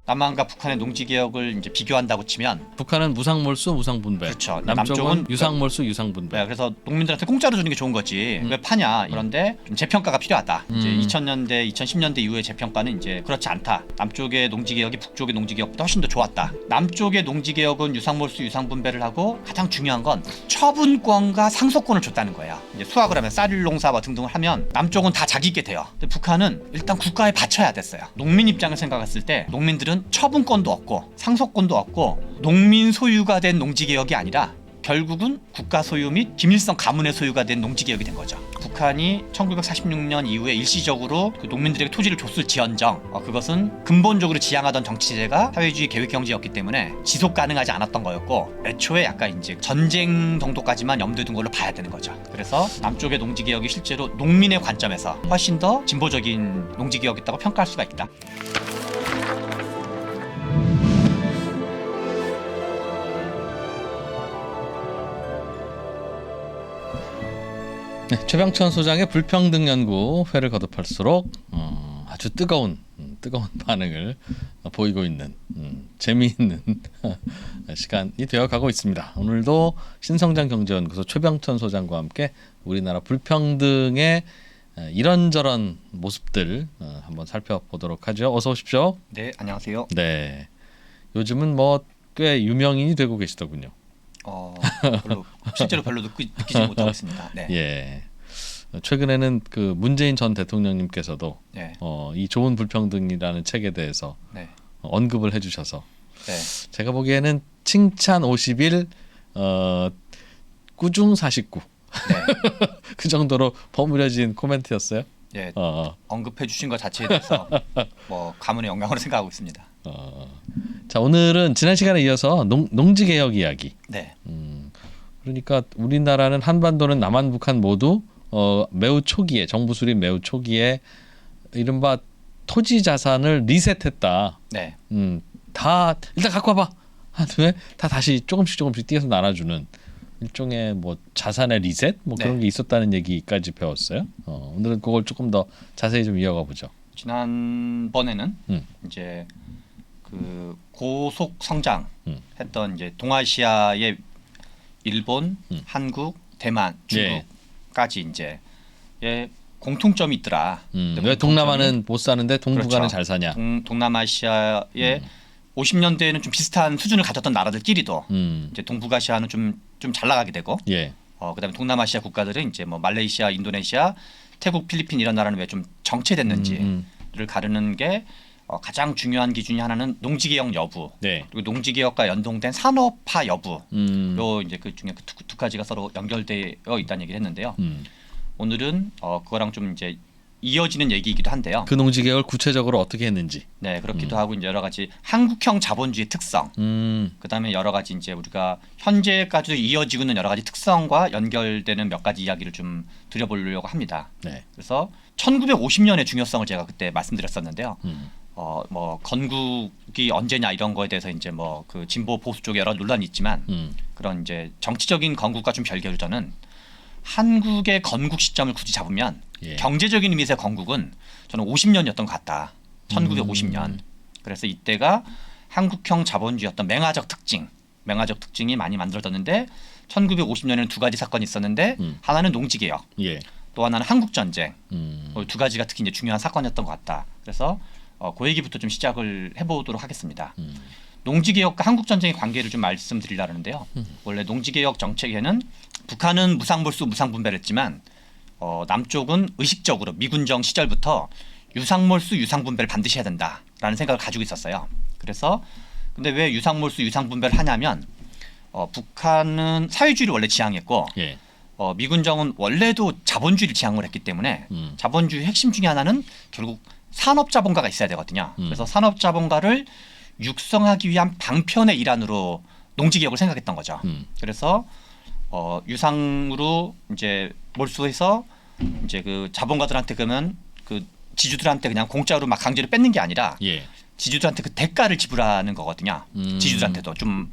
남한과 북한의 농지 개혁을 이제 비교한다고 치면 북한은 무상몰수 무상분배. 그렇죠. 남쪽은 유상몰수 유상분배. 네, 그래서 농민들한테 공짜로 주는 게 좋은 거지. 왜 파냐? 그런데 좀 재평가가 필요하다. 이제 2000년대, 2010년대 이후의 재평가는 이제 그렇지 않다. 남쪽의 농지 개혁이 북쪽의 농지 개혁보다 훨씬 더 좋았다. 남쪽의 농지 개혁은 유상몰수 유상분배를 하고 가장 중요한 건 처분권과 상속권을 줬다는 거야. 이제 수확을 하면 쌀 농사와 등등을 하면 남쪽은 다 자기 게 돼요. 근데 북한은 일단 국가에 바쳐야 됐어요. 농민 입장을 생각했을 때 농민들은 처분권도 없고 상속권도 없고 농민 소유가 된 농지 개혁이 아니라 결국은 국가 소유 및 기밀성 가문의 소유가 된 농지 개혁이 된 거죠. 북한이 1946년 이후에 일시적으로 그 농민들에게 토지를 줬을지언정 그것은 근본적으로 지향하던 정치제가 사회주의 계획경제였기 때문에 지속 가능하지 않았던 거였고 애초에 약간 이제 전쟁 정도까지만 염두에 둔 걸로 봐야 되는 거죠. 그래서 남쪽의 농지 개혁이 실제로 농민의 관점에서 훨씬 더 진보적인 농지 개혁이었다고 평가할 수가 있다. 네, 최병천 소장의 불평등 연구 회를 거듭할수록 아주 뜨거운 반응을 보이고 있는 재미있는 시간이 되어가고 있습니다. 오늘도 신성장경제연구소 최병천 소장과 함께 우리나라 불평등의 이런저런 모습들 한번 살펴보도록 하죠. 어서 오십시오. 네, 안녕하세요. 네, 요즘은 뭐 꽤 유명인이 되고 계시더군요. 실제로 별로 느끼지 못하고 있습니다. 네. 예. 최근에는 그 문재인 전 대통령님께서도 네. 이 좋은 불평등이라는 책에 대해서 네. 언급을 해주셔서 네. 제가 보기에는 칭찬 50일 꾸중 49 네. 그 정도로 버무려진 코멘트였어요. 예, 언급해 주신 것 자체에 대해서 뭐 가문의 영광으로 생각하고 있습니다. 자, 오늘은 지난 시간에 이어서 농지개혁 이야기. 네. 그러니까 우리나라는 한반도는 남한 북한 모두 매우 초기에 정부 수립 매우 초기에 이른바 토지 자산을 리셋했다. 네. 다 일단 갖고 와봐. 왜? 다 다시 조금씩 띄어서 나눠주는 일종의 뭐 자산의 리셋 뭐 그런 네. 게 있었다는 얘기까지 배웠어요. 오늘은 그걸 조금 더 자세히 좀 이어가 보죠. 지난번에는 이제 그 고속 성장했던 이제 동아시아의 일본, 한국, 대만, 중국까지 이제 공통점이 있더라. 왜 동남아는 못 사는데 동북아는 그렇죠. 잘 사냐? 동남아시아의 50년대에는 좀 비슷한 수준을 가졌던 나라들끼리도 이제 동북아시아는 좀 잘 나가게 되고, 예. 그다음에 동남아시아 국가들은 이제 뭐 말레이시아, 인도네시아, 태국, 필리핀 이런 나라는 왜 좀 정체됐는지를 가르는 게 가장 중요한 기준이 하나는 농지개혁 여부, 네. 그리고 농지개혁과 연동된 산업화 여부, 요 이제 그 중에 두 가지가 서로 연결되어 있다는 얘기를 했는데요. 오늘은 그거랑 좀 이제 이어지는 얘기이기도 한데요. 그 농지개혁을 구체적으로 어떻게 했는지. 네, 그렇기도 하고 이제 여러 가지 한국형 자본주의 특성, 그다음에 여러 가지 이제 우리가 현재까지도 이어지고 있는 여러 가지 특성과 연결되는 몇 가지 이야기를 좀 드려보려고 합니다. 네. 그래서 1950년의 중요성을 제가 그때 말씀드렸었는데요. 뭐 건국이 언제냐 이런 거에 대해서 이제 뭐 그 진보 보수 쪽에 여러 논란이 있지만 그런 이제 정치적인 건국과 좀 별개로 저는 한국의 건국 시점을 굳이 잡으면 경제적인 의미에서의 건국은 저는 50년이었던 것 같다. 1950년. 그래서 이때가 한국형 자본주의였던 맹아적 특징이 많이 만들어졌는데 1950년에는 두 가지 사건이 있었는데 하나는 농지개혁, 또 하나는 한국전쟁. 두 가지가 특히 이제 중요한 사건이었던 것 같다. 그래서 그 얘기부터 좀 시작을 해보도록 하겠습니다. 농지개혁과 한국전쟁의 관계를 좀 말씀드리려고 하는데요. 원래 농지개혁 정책에는 북한은 무상몰수 무상분배를 했지만 남쪽은 의식적으로 미군정 시절부터 유상몰수 유상분배를 반드시 해야 된다라는 생각을 가지고 있었어요. 그래서 근데 왜 유상몰수 유상분배를 하냐면 북한은 사회주의를 원래 지향했고 미군정은 원래도 자본주의를 지향을 했기 때문에 자본주의 핵심 중에 하나는 결국 산업자본가가 있어야 되거든요. 그래서 산업자본가를 육성하기 위한 방편의 일환으로 농지개혁을 생각했던 거죠. 그래서 유상으로 이제 몰수해서 이제 그 자본가들한테 그러면 그 지주들한테 그냥 공짜로 막 강제로 뺏는 게 아니라 지주들한테 그 대가를 지불하는 거거든요. 지주들한테도 좀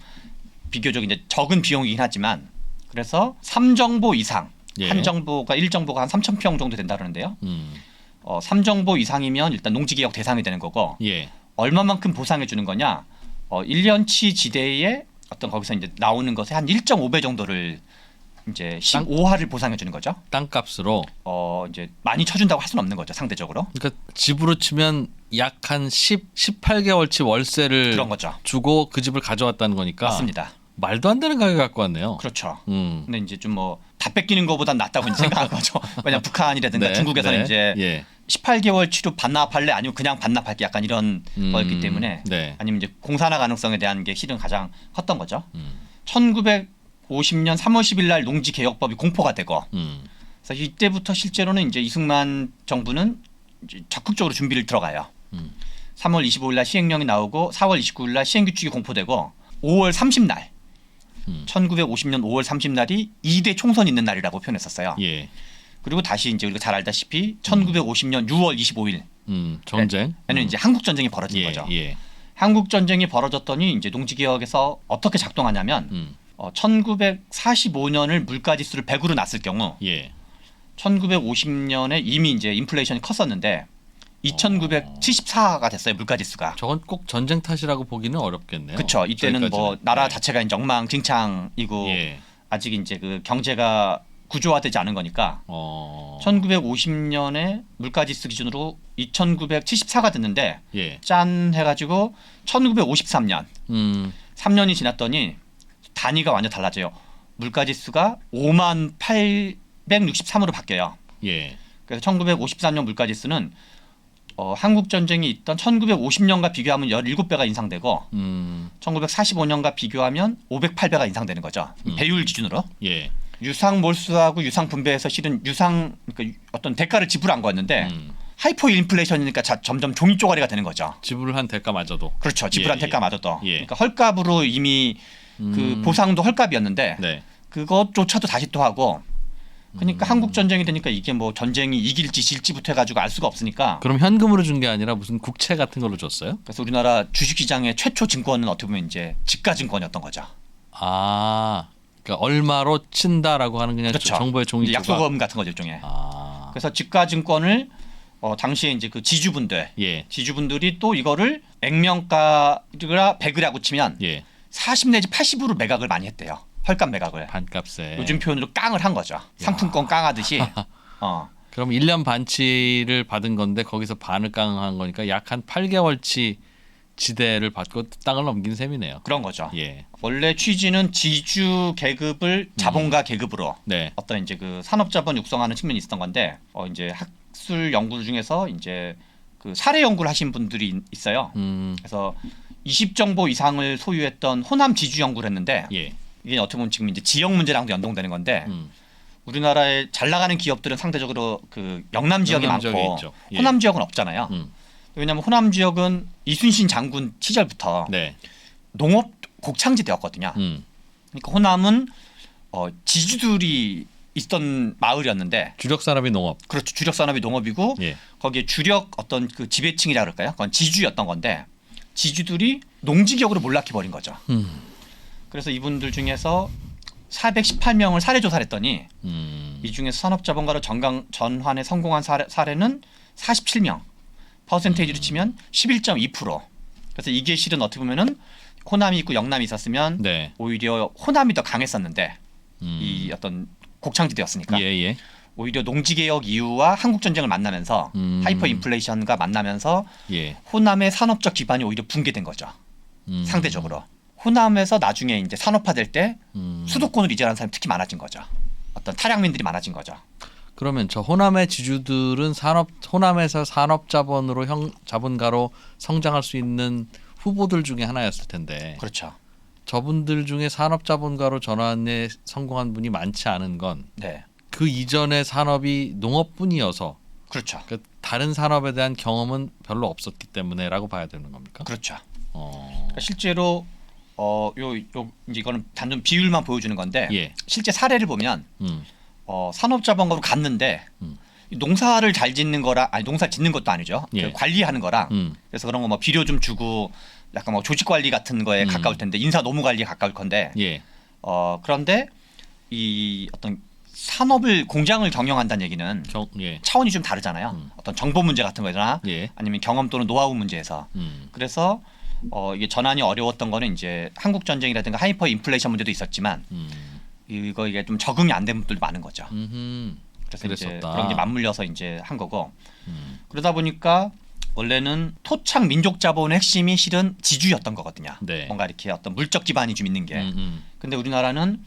비교적 이제 적은 비용이긴 하지만 그래서 3정보 이상 한 정보가 1정보가 한 3,000평 정도 된다 그러는데요. 3정보 이상이면 일단 농지개혁 대상이 되는 거고 얼마만큼 보상해 주는 거냐? 1년치 지대에 어떤 거기서 이제 나오는 것의 한 1.5배 정도를 이제 15화를 보상해 주는 거죠. 땅값으로. 이제 많이 쳐준다고 할 수는 없는 거죠, 상대적으로. 그러니까 집으로 치면 약 한 18개월치 월세를 그런 거죠. 주고 그 집을 가져왔다는 거니까. 맞습니다. 말도 안 되는 가격 갖고 왔네요. 그렇죠. 근데 이제 좀 뭐 다 뺏기는 것보단 낫다고 이제 생각한 거죠. 왜냐면 북한이라든가 네, 중국에서는 네, 이제 예. 18개월 치료 반납할래 아니면 그냥 반납할게 약간 이런 거였기 때문에 네. 아니면 이제 공산화 가능성에 대한 게 실은 가장 컸던 거죠. 1950년 3월 10일 날 농지 개혁법이 공포가 되고 그래서 이때부터 실제로는 이제 이승만 정부는 이제 적극적으로 준비를 들어가요. 3월 25일 날 시행령이 나오고 4월 29일 날 시행규칙이 공포되고 5월 30날 1950년 5월 30날이 2대 총선이 있는 날이라고 표현했었어요. 예. 그리고 다시 이제 우리가 잘 알다시피 1950년 6월 25일 전쟁. 에는 이제 한국 전쟁이 벌어진 예, 거죠. 예. 한국 전쟁이 벌어졌더니 이제 농지 개혁에서 어떻게 작동하냐면 1945년을 물가지수를 100으로 놨을 경우 예. 1950년에 이미 이제 인플레이션이 컸었는데 2,974가 됐어요, 물가지수가. 저건 꼭 전쟁 탓이라고 보기는 어렵겠네요. 그렇죠. 이때는 뭐 저희까지는. 나라 네. 자체가 이제 엉망진창이고 예. 아직 이제 그 경제가 구조화되지 않은 거니까 1950년에 물가지수 기준으로 2,974가 됐는데 예. 짠 해가지고 1953년 3년이 지났더니 단위가 완전 달라져요. 물가지수가 58,863으로 바뀌어요. 예. 그래서 1953년 물가지수는 한국 전쟁이 있던 1950년과 비교하면 17배가 인상되고 1945년과 비교하면 508배가 인상되는 거죠. 배율 기준으로. 예. 유상 몰수하고 유상 분배해서 실은 그러니까 어떤 대가를 지불한 거였는데 하이퍼 인플레이션이니까 점점 종이 쪼가리가 되는 거죠. 지불을 한 대가마저도. 그렇죠. 지불한 예, 대가마저도. 예. 그러니까 헐값으로 이미 그 보상도 헐값이었는데 네. 그것조차도 다시 또 하고 그러니까 한국 전쟁이 되니까 이게 뭐 전쟁이 이길지 질지부터 해가지고 알 수가 없으니까 그럼 현금으로 준 게 아니라 무슨 국채 같은 걸로 줬어요? 그래서 우리나라 주식시장의 최초 증권은 어떻게 보면 이제 지가증권이었던 거죠. 아, 그러니까 얼마로 친다라고 하는 그냥 그렇죠. 정부의 종이 약속금 같은 거죠, 일종의. 아, 그래서 지가증권을 당시에 이제 그 예, 지주분들이 또 이거를 액면가가 100이라고 치면 예, 40 내지 80으로 매각을 많이 했대요. 헐값 매각을. 반값에. 요즘 표현으로 깡을 한 거죠. 상품권 깡하듯이. 그럼 1년 반치를 받은 건데 거기서 반을 깡한 거니까 약 한 8개월치 지대를 받고 땅을 넘긴 셈이네요. 그런 거죠. 예, 원래 취지는 지주 계급을 자본가 계급으로 네, 어떤 이제 그 산업자본 육성하는 측면이 있었던 건데 이제 학술 연구 중에서 이제 그 사례 연구를 하신 분들이 있어요. 그래서 20정보 이상을 소유했던 호남 지주 연구를 했는데 예, 이게 어떻게 보면 지금 이제 지역 문제랑도 연동되는 건데 우리나라에 잘 나가는 기업들은 상대적으로 그 영남 지역이 영남 지역에 많고 있죠. 예. 호남 지역은 없잖아요. 왜냐하면 호남 지역은 이순신 장군 시절부터 네, 농업 곡창지대였거든요. 그러니까 호남은 지주들이 있던 마을이었는데 주력 산업이 농업. 그렇죠. 주력 산업이 농업이고 예, 거기에 주력 어떤 그 지배층이라 그럴까요? 그건 지주였던 건데 지주들이 농지격으로 몰락해 버린 거죠. 그래서 이분들 중에서 418명을 사례 조사를 했더니 이 중에서 산업자본가로 전환에 성공한 사례는 47명. 퍼센테이지로 치면 11.2%. 그래서 이게 실은 어떻게 보면은 호남이 있고 영남이 있었으면 네, 오히려 호남이 더 강했었는데 이 어떤 곡창지대였으니까 예, 예, 오히려 농지개혁 이후와 한국전쟁을 만나면서 하이퍼 인플레이션과 만나면서 예, 호남의 산업적 기반이 오히려 붕괴된 거죠. 상대적으로. 호남에서 나중에 이제 산업화될 때 수도권으로 이전하는 사람이 특히 많아진 거죠. 어떤 탈향민들이 많아진 거죠. 그러면 저 호남의 지주들은 호남에서 산업자본으로 자본가로 성장할 수 있는 후보들 중에 하나였을 텐데 그렇죠. 저분들 중에 산업자본가로 전환에 성공한 분이 많지 않은 건 그 네, 이전의 산업이 농업뿐이어서 그렇죠. 그 다른 산업에 대한 경험은 별로 없었기 때문에라고 봐야 되는 겁니까? 그렇죠. 그러니까 실제로 이제 이거는 단순 비율만 보여주는 건데 예, 실제 사례를 보면 산업자본가로 갔는데 농사를 잘 짓는 거랑 아니 농사 짓는 것도 아니죠. 예. 그 관리하는 거랑 그래서 그런 거 뭐 비료 좀 주고 약간 뭐 조직 관리 같은 거에 가까울 텐데 인사 노무 관리에 가까울 건데 예, 그런데 이 어떤 산업을 공장을 경영한다는 얘기는 예. 차원이 좀 다르잖아요. 어떤 정보 문제 같은 거나 예. 아니면 경험 또는 노하우 문제에서. 그래서 이게 전환이 어려웠던 거는 이제 한국 전쟁이라든가 하이퍼 인플레이션 문제도 있었지만 이게 좀 적응이 안 된 분들도 많은 거죠. 그래서 이제 그랬었다. 그런 게 맞물려서 이제 한 거고. 그러다 보니까 원래는 토착 민족 자본의 핵심이 실은 지주였던 거거든요. 네. 뭔가 이렇게 어떤 물적 기반이 좀 있는 게. 근데 우리나라는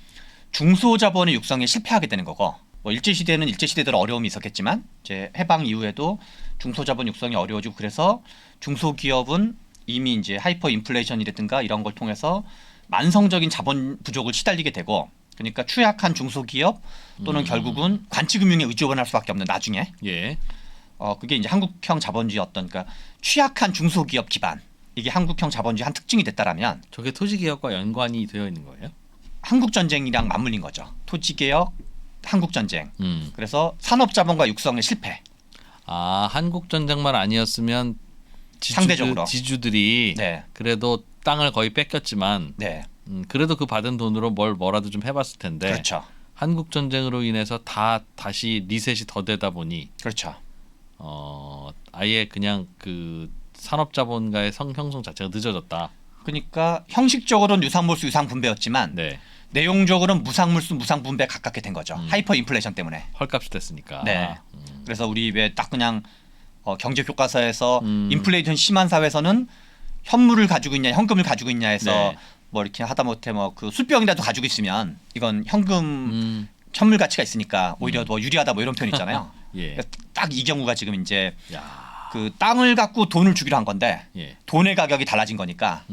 중소 자본의 육성에 실패하게 되는 거고. 뭐 일제 시대는 일제 시대대로 어려움이 있었겠지만 이제 해방 이후에도 중소 자본 육성이 어려워지고 그래서 중소 기업은 이미 이제 하이퍼 인플레이션이라든가 이런 걸 통해서 만성적인 자본 부족을 시달리게 되고 그러니까 취약한 중소기업 또는 결국은 관치금융에 의존할 수밖에 없는 나중에 예. 그게 이제 한국형 자본주의 어떤 그러니까 취약한 중소기업 기반 이게 한국형 자본주의 한 특징이 됐다라면 저게 토지개혁과 연관이 되어 있는 거예요? 한국 전쟁이랑 맞물린 거죠. 토지개혁, 한국 전쟁. 음. 그래서 산업자본과 육성의 실패. 아 한국 전쟁만 아니었으면 상대적으로. 지주들이 네, 그래도 땅을 거의 뺏겼지만 네, 그래도 그 받은 돈으로 뭐라도 좀 해봤을 텐데 그렇죠, 한국 전쟁으로 인해서 다시 리셋이 더 되다 보니 그렇죠. 아예 그냥 그 산업자본가의 형성 자체가 늦어졌다. 그러니까 형식적으로는 유상몰수 유상분배였지만 네. 내용적으로는 무상물수 무상분배 가깝게 된 거죠. 하이퍼 인플레이션 때문에. 헐값이 됐으니까. 네. 그래서 우리 왜 딱 그냥 경제 교과서에서 음. 인플레이션 심한 사회에서는 현물을 가지고 있냐 현금을 가지고 있냐 해서 네. 뭐 이렇게 하다못해 뭐 그 술병이라도 가지고 있으면 이건 현금 현물 가치가 있으니까 오히려 더 유리하다 뭐 이런 표현 있잖아요. 예. 딱 이 경우가 지금 이제 야. 그 땅을 갖고 돈을 주기로 한 건데 예. 돈의 가격이 달라진 거니까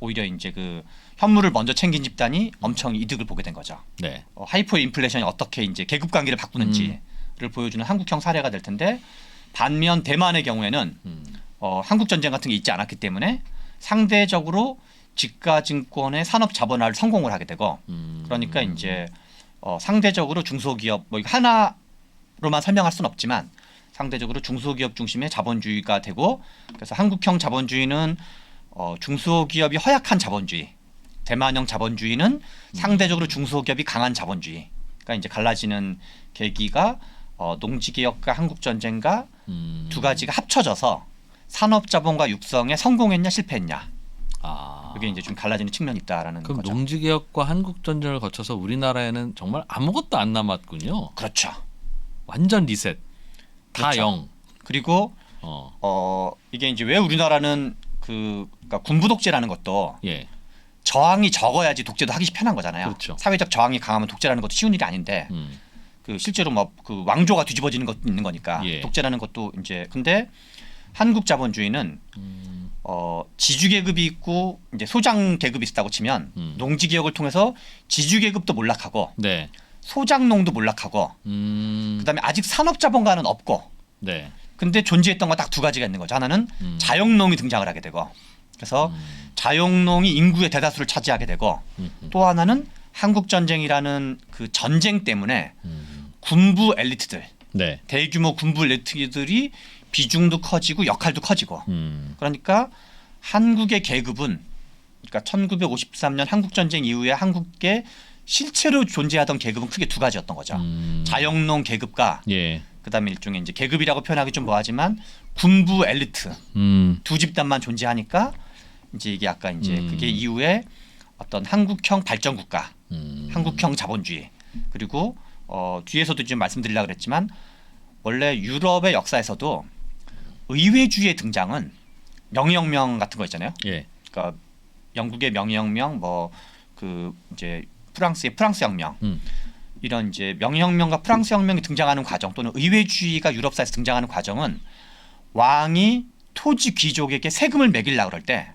오히려 이제 그 현물을 먼저 챙긴 집단이 엄청 이득을 보게 된 거죠. 네. 하이퍼 인플레이션이 어떻게 이제 계급 관계를 바꾸는지를 보여주는 한국형 사례가 될 텐데 반면 대만의 경우에는 한국 전쟁 같은 게 있지 않았기 때문에 상대적으로 지가증권의 산업 자본화를 성공을 하게 되고 그러니까 이제 상대적으로 중소기업 뭐 이거 하나로만 설명할 수는 없지만 상대적으로 중소기업 중심의 자본주의가 되고 그래서 한국형 자본주의는 중소기업이 허약한 자본주의, 대만형 자본주의는 상대적으로 중소기업이 강한 자본주의. 그러니까 이제 갈라지는 계기가 농지개혁과 한국전쟁과 두 가지가 합쳐져서 산업자본과 육성에 성공했냐 실패했냐. 아. 그게 이제 좀 갈라지는 측면이 있다라는 그럼 거죠. 농지개혁과 한국전쟁을 거쳐서 우리나라에는 정말 아무것도 안 남았군요. 그렇죠. 완전 리셋. 다 그렇죠. 0. 그리고 이게 이제 왜 우리나라는 그러니까 군부 독재라는 것도 예. 저항이 적어야지 독재도 하기 편한 거잖아요. 그렇죠. 사회적 저항이 강하면 독재라는 것도 쉬운 일이 아닌데 그 실제로 뭐 그 왕조가 뒤집어지는 것도 있는 거니까 예. 독재라는 것도 이제 근데 한국 자본주의는 지주 계급이 있고 이제 소장 계급이 있다고 치면 농지 개혁을 통해서 지주 계급도 몰락하고 네. 소장농도 몰락하고 그다음에 아직 산업 자본가는 없고 네. 근데 존재했던 건 딱 두 가지가 있는 거죠. 하나는 자영농이 등장을 하게 되고 그래서 자영농이 인구의 대다수를 차지하게 되고 또 하나는 한국 전쟁이라는 그 전쟁 때문에 군부 엘리트들 네. 대규모 군부 엘리트들이 비중도 커지고 역할도 커지고 그러니까 한국의 계급은 그러니까 1953년 한국 전쟁 이후에 한국에 실제로 존재하던 계급은 크게 두 가지였던 거죠. 자영농 계급과 예. 그다음에 일종의 이제 계급이라고 표현하기 좀 뭐하지만 군부 엘리트 두 집단만 존재하니까 이제 이게 아까 이제 그게 이후에 어떤 한국형 발전 국가, 한국형 자본주의 그리고 뒤에서도 좀 말씀드리려고 그랬지만 원래 유럽의 역사에서도 의회주의의 등장은 명예혁명 같은 거 있잖아요. 예. 그러니까 영국의 명예혁명, 뭐 그 이제 프랑스의 프랑스 혁명 이런 이제 명예혁명과 프랑스 혁명이 등장하는 과정 또는 의회주의가 유럽사에서 등장하는 과정은 왕이 토지 귀족에게 세금을 매기려고 그럴 때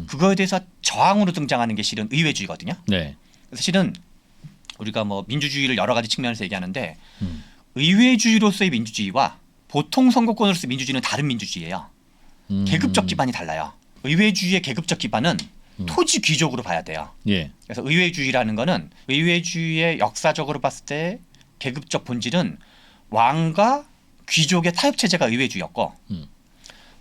그거에 대해서 저항으로 등장하는 게 실은 의회주의거든요. 네. 그래서 실은 우리가 뭐 민주주의를 여러 가지 측면에서 얘기하는데 의회주의로서의 민주주의와 보통 선거권으로서의 민주주의는 다른 민주주의예요. 계급적 기반이 달라요. 의회주의의 계급적 기반은 토지 귀족으로 봐야 돼요. 예. 그래서 의회주의라는 거는 의회주의의 역사적으로 봤을 때 계급적 본질은 왕과 귀족의 타협 체제가 의회주의였고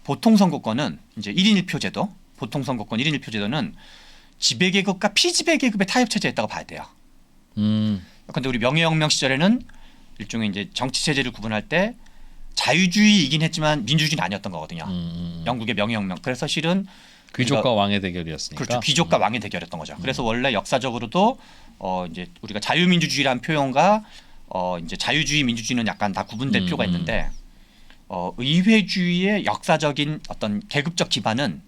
보통 선거권은 이제 1인 1표 제도, 보통 선거권 1인 1표 제도는 지배 계급과 피지배 계급의 타협 체제였다고 봐야 돼요. 근데 우리 명예혁명 시절에는 일종의 이제 정치 체제를 구분할 때 자유주의이긴 했지만 민주주의는 아니었던 거거든요. 영국의 명예혁명. 그래서 실은 귀족과 왕의 대결이었으니까. 그렇죠. 귀족과 왕의 대결이었던 거죠. 그래서 원래 역사적으로도 이제 우리가 자유민주주의라는 표현과 이제 자유주의, 민주주의는 약간 다 구분될 필요가 있는데 의회주의의 역사적인 어떤 계급적 기반은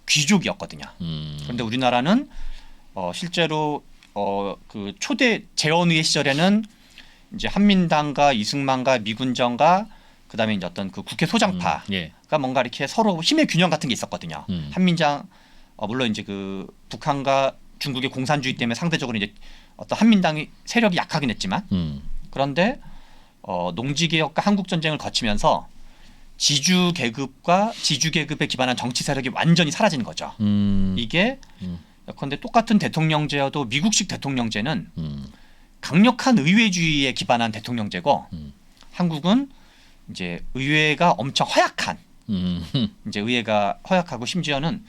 귀족이었거든요. 그런데 우리나라는 실제로 그 초대 재헌의회 시절에는 이제 한민당과 이승만과 미군정과 그다음에 이제 어떤 그 국회 소장파가 예. 뭔가 이렇게 서로 힘의 균형 같은 게 있었거든요. 한민당 물론 이제 그 북한과 중국의 공산주의 때문에 상대적으로 이제 어떤 한민당이 세력이 약하긴 했지만 그런데 농지개혁과 한국전쟁을 거치면서 지주 계급에 기반한 정치 세력이 완전히 사라진 거죠. 이게 그런데 똑같은 대통령제여도 미국식 대통령제는 강력한 의회주의에 기반한 대통령제고 한국은 이제 의회가 엄청 허약한 이제 의회가 허약하고 심지어는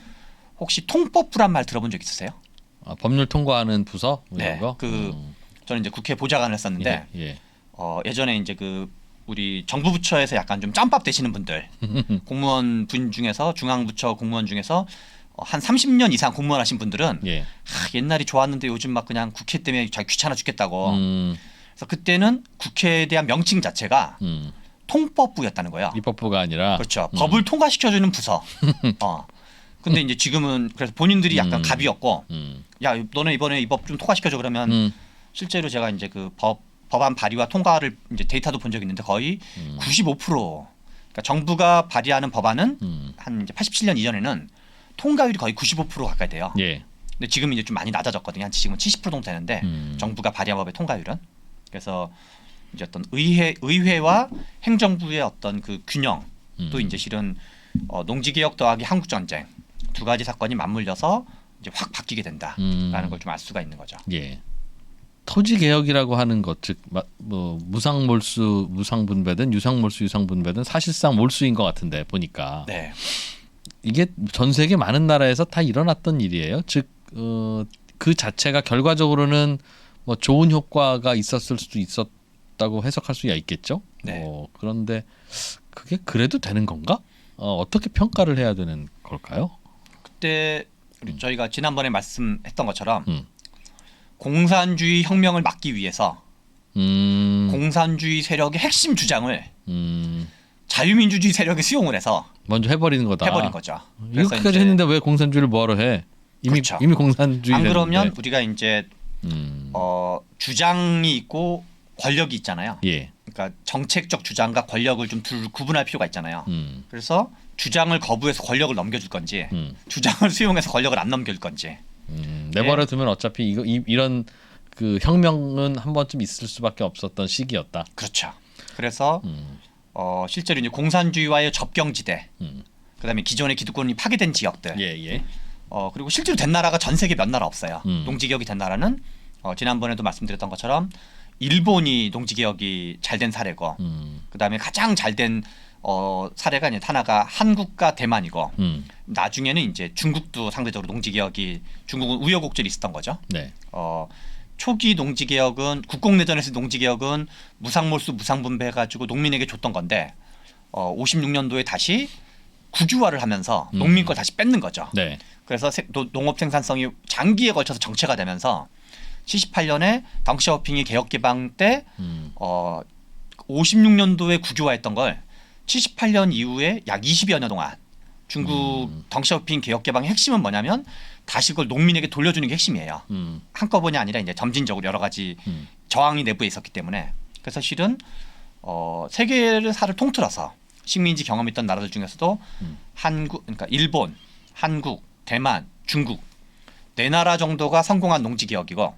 혹시 통법부란 말 들어본 적 있으세요? 법률 통과하는 부서 네. 이런 거? 저는 이제 국회 보좌관을 했었는데 예. 예전에 이제 그 우리 정부 부처에서 약간 좀 짬밥 되시는 분들 공무원 분 중에서 중앙부처 공무원 중에서 한 30년 이상 공무원 하신 분들은 예. 옛날이 좋았는데 요즘 막 그냥 국회 때문에 자기 귀찮아 죽겠다고. 그래서 그때는 국회에 대한 명칭 자체가 통법부였다는 거예요. 입법부가 아니라 그렇죠. 법을 통과시켜주는 부서. 근데 이제 지금은 그래서 본인들이 약간 갑이었고, 야 너네 이번에 이 법 좀 통과시켜줘 그러면 실제로 제가 이제 그 법안 발의와 통과를 이제 데이터도 본 적이 있는데 거의 95%. 그러니까 정부가 발의하는 법안은 한 이제 87년 이전에는 통과율이 거의 95% 가까이 돼요. 예. 근데 지금 이제 좀 많이 낮아졌거든요. 한 지금은 70% 정도 되는데 정부가 발의한 법의 통과율은. 그래서 이제 어떤 의회와 행정부의 어떤 그 균형 또 이제 실은 농지개혁 더하기 한국전쟁 두 가지 사건이 맞물려서 이제 확 바뀌게 된다라는 걸 좀 알 수가 있는 거죠. 예. 토지 개혁이라고 하는 것, 즉 뭐 무상몰수 무상분배든 유상몰수 유상분배든 사실상 몰수인 것 같은데 보니까 네. 이게 전 세계 많은 나라에서 다 일어났던 일이에요. 즉 그 자체가 결과적으로는 뭐 좋은 효과가 있었을 수도 있었다고 해석할 수가 있겠죠. 네. 그런데 그게 그래도 되는 건가? 어떻게 평가를 해야 되는 걸까요? 그때 저희가 지난번에 말씀했던 것처럼 공산주의 혁명을 막기 위해서 공산주의 세력의 핵심 주장을 자유민주주의 세력이 수용을 해서 먼저 해버리는 거다. 해버린 거죠. 이렇게까지 했는데 왜 공산주의를 뭐하러 해? 그렇죠. 이미 공산주의. 안 그러면 됐는데. 우리가 이제 주장이 있고 권력이 있잖아요. 예. 그러니까 정책적 주장과 권력을 좀 구분할 필요가 있잖아요. 그래서 주장을 거부해서 권력을 넘겨줄 건지 주장을 수용해서 권력을 안 넘겨줄 건지. 내버려 두면 어차피 이런 그 혁명은 한 번쯤 있을 수밖에 없었던 시기였다. 그렇죠. 그래서 실제로 이제 공산주의와의 접경지대, 그다음에 기존의 기득권이 파괴된 지역들, 예. 그리고 실제로 된 나라가 전 세계 몇 나라 없어요. 농지개혁이 된 나라는 지난번에도 말씀드렸던 것처럼 일본이 농지개혁이 잘 된 사례고, 그다음에 가장 잘 된 사례가 이제 하나가 한국과 대만이고, 나중에는 이제 중국도 상대적으로 농지개혁이 중국은 우여곡절이 있었던 거죠. 네. 초기 농지개혁은 국공내전에서 농지개혁은 무상몰수 무상분배해가지고 농민에게 줬던 건데 56년도에 다시 국유화를 하면서 농민 걸 다시 뺏는 거죠. 네. 그래서 농업 생산성이 장기에 걸쳐서 정체가 되면서 78년에 덩샤오핑이 개혁 개방 때 56년도에 국유화했던 걸 78년 이후에 약 20여 년 동안 중국 덩샤오핑 개혁 개방의 핵심은 뭐냐면 다시 그걸 농민에게 돌려주는 게 핵심이에요. 한꺼번이 아니라 이제 점진적으로 여러 가지 저항이 내부에 있었기 때문에 그래서 실은 세계사를 통틀어서 식민지 경험이 있던 나라들 중에서도 그러니까 일본, 한국, 대만, 중국 네 나라 정도가 성공한 농지 개혁이고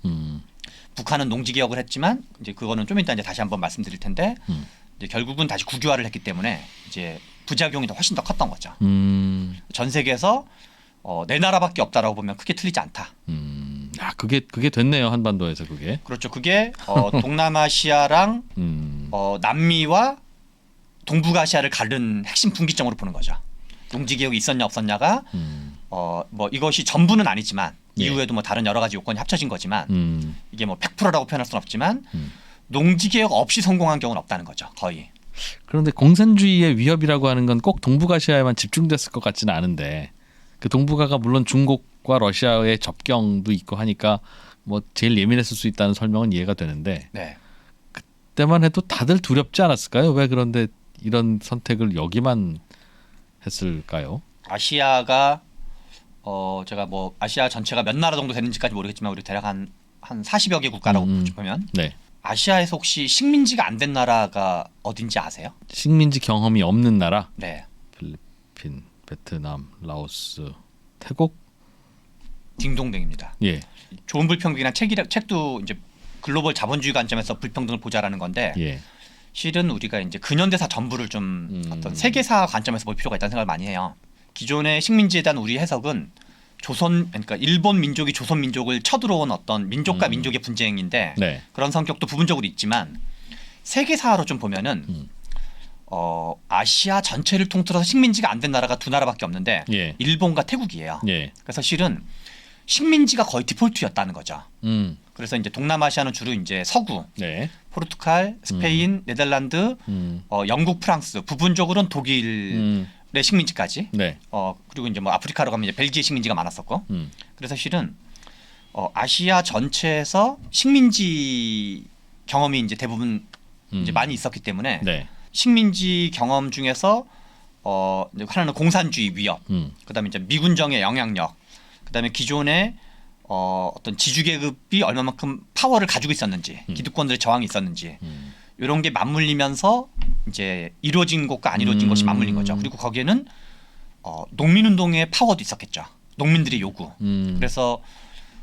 북한은 농지 개혁을 했지만 이제 그거는 좀 이따 이제 다시 한번 말씀드릴 텐데 이제 결국은 다시 국유화를 했기 때문에 이제 부작용이 훨씬 더 컸던 거죠. 전 세계에서 네 나라밖에 없다라고 보면 크게 틀리지 않다. 그게 됐네요, 한반도에서 그게. 그렇죠. 그게 동남아시아랑 남미와 동북아시아를 가른 핵심 분기점으로 보는 거죠. 농지 개혁이 있었냐 없었냐가 뭐 이것이 전부는 아니지만 예. 이후에도 뭐 다른 여러 가지 요건이 합쳐진 거지만 이게 뭐 100%라고 표현할 수는 없지만 농지 개혁 없이 성공한 경우는 없다는 거죠. 거의. 그런데 공산주의의 위협이라고 하는 건 꼭 동북아시아에만 집중됐을 것 같지는 않은데 그 동북아가 물론 중국과 러시아의 접경도 있고 하니까 뭐 제일 예민했을 수 있다는 설명은 이해가 되는데 네. 그때만 해도 다들 두렵지 않았을까요? 왜 그런데 이런 선택을 여기만 했을까요? 아시아가 제가 뭐 아시아 전체가 몇 나라 정도 되는지까지 모르겠지만 우리 대략 한 40여 개 국가라고 보면 네. 아시아에서 혹시 식민지가 안 된 나라가 어딘지 아세요? 식민지 경험이 없는 나라 네. 필리핀, 베트남, 라오스, 태국 딩동댕입니다. 예. 좋은 불평등이란 책도 이제 글로벌 자본주의 관점에서 불평등을 보자라는 건데 예. 실은 우리가 이제 근현대사 전부를 좀 어떤 세계사 관점에서 볼 필요가 있다는 생각을 많이 해요. 기존의 식민지에 대한 우리 해석은 그러니까 일본 민족이 조선 민족을 쳐들어온 어떤 민족과 민족의 분쟁인데 네. 그런 성격도 부분적으로 있지만 세계사로 좀 보면은 아시아 전체를 통틀어서 식민지가 안 된 나라가 두 나라밖에 없는데 예. 일본과 태국이에요. 예. 그래서 실은 식민지가 거의 디폴트였다는 거죠. 음. 그래서 이제 동남아시아는 주로 이제 서구, 네. 포르투갈, 스페인, 네덜란드, 영국, 프랑스, 부분적으로는 독일의 식민지까지. 네. 그리고 이제 뭐 아프리카로 가면 이제 벨기에 식민지가 많았었고. 그래서 실은 아시아 전체에서 식민지 경험이 이제 대부분 이제 많이 있었기 때문에 네. 식민지 경험 중에서 이제 하나는 공산주의 위협, 그다음에 이제 미군정의 영향력, 그다음에 기존의 어떤 지주계급이 얼마만큼 파워를 가지고 있었는지, 기득권들의 저항이 있었는지 이런 게 맞물리면서 이제 이루어진 것과 안 이루어진 것이 맞물린 거죠. 그리고 거기에는 농민운동의 파워도 있었겠죠. 농민들의 요구. 그래서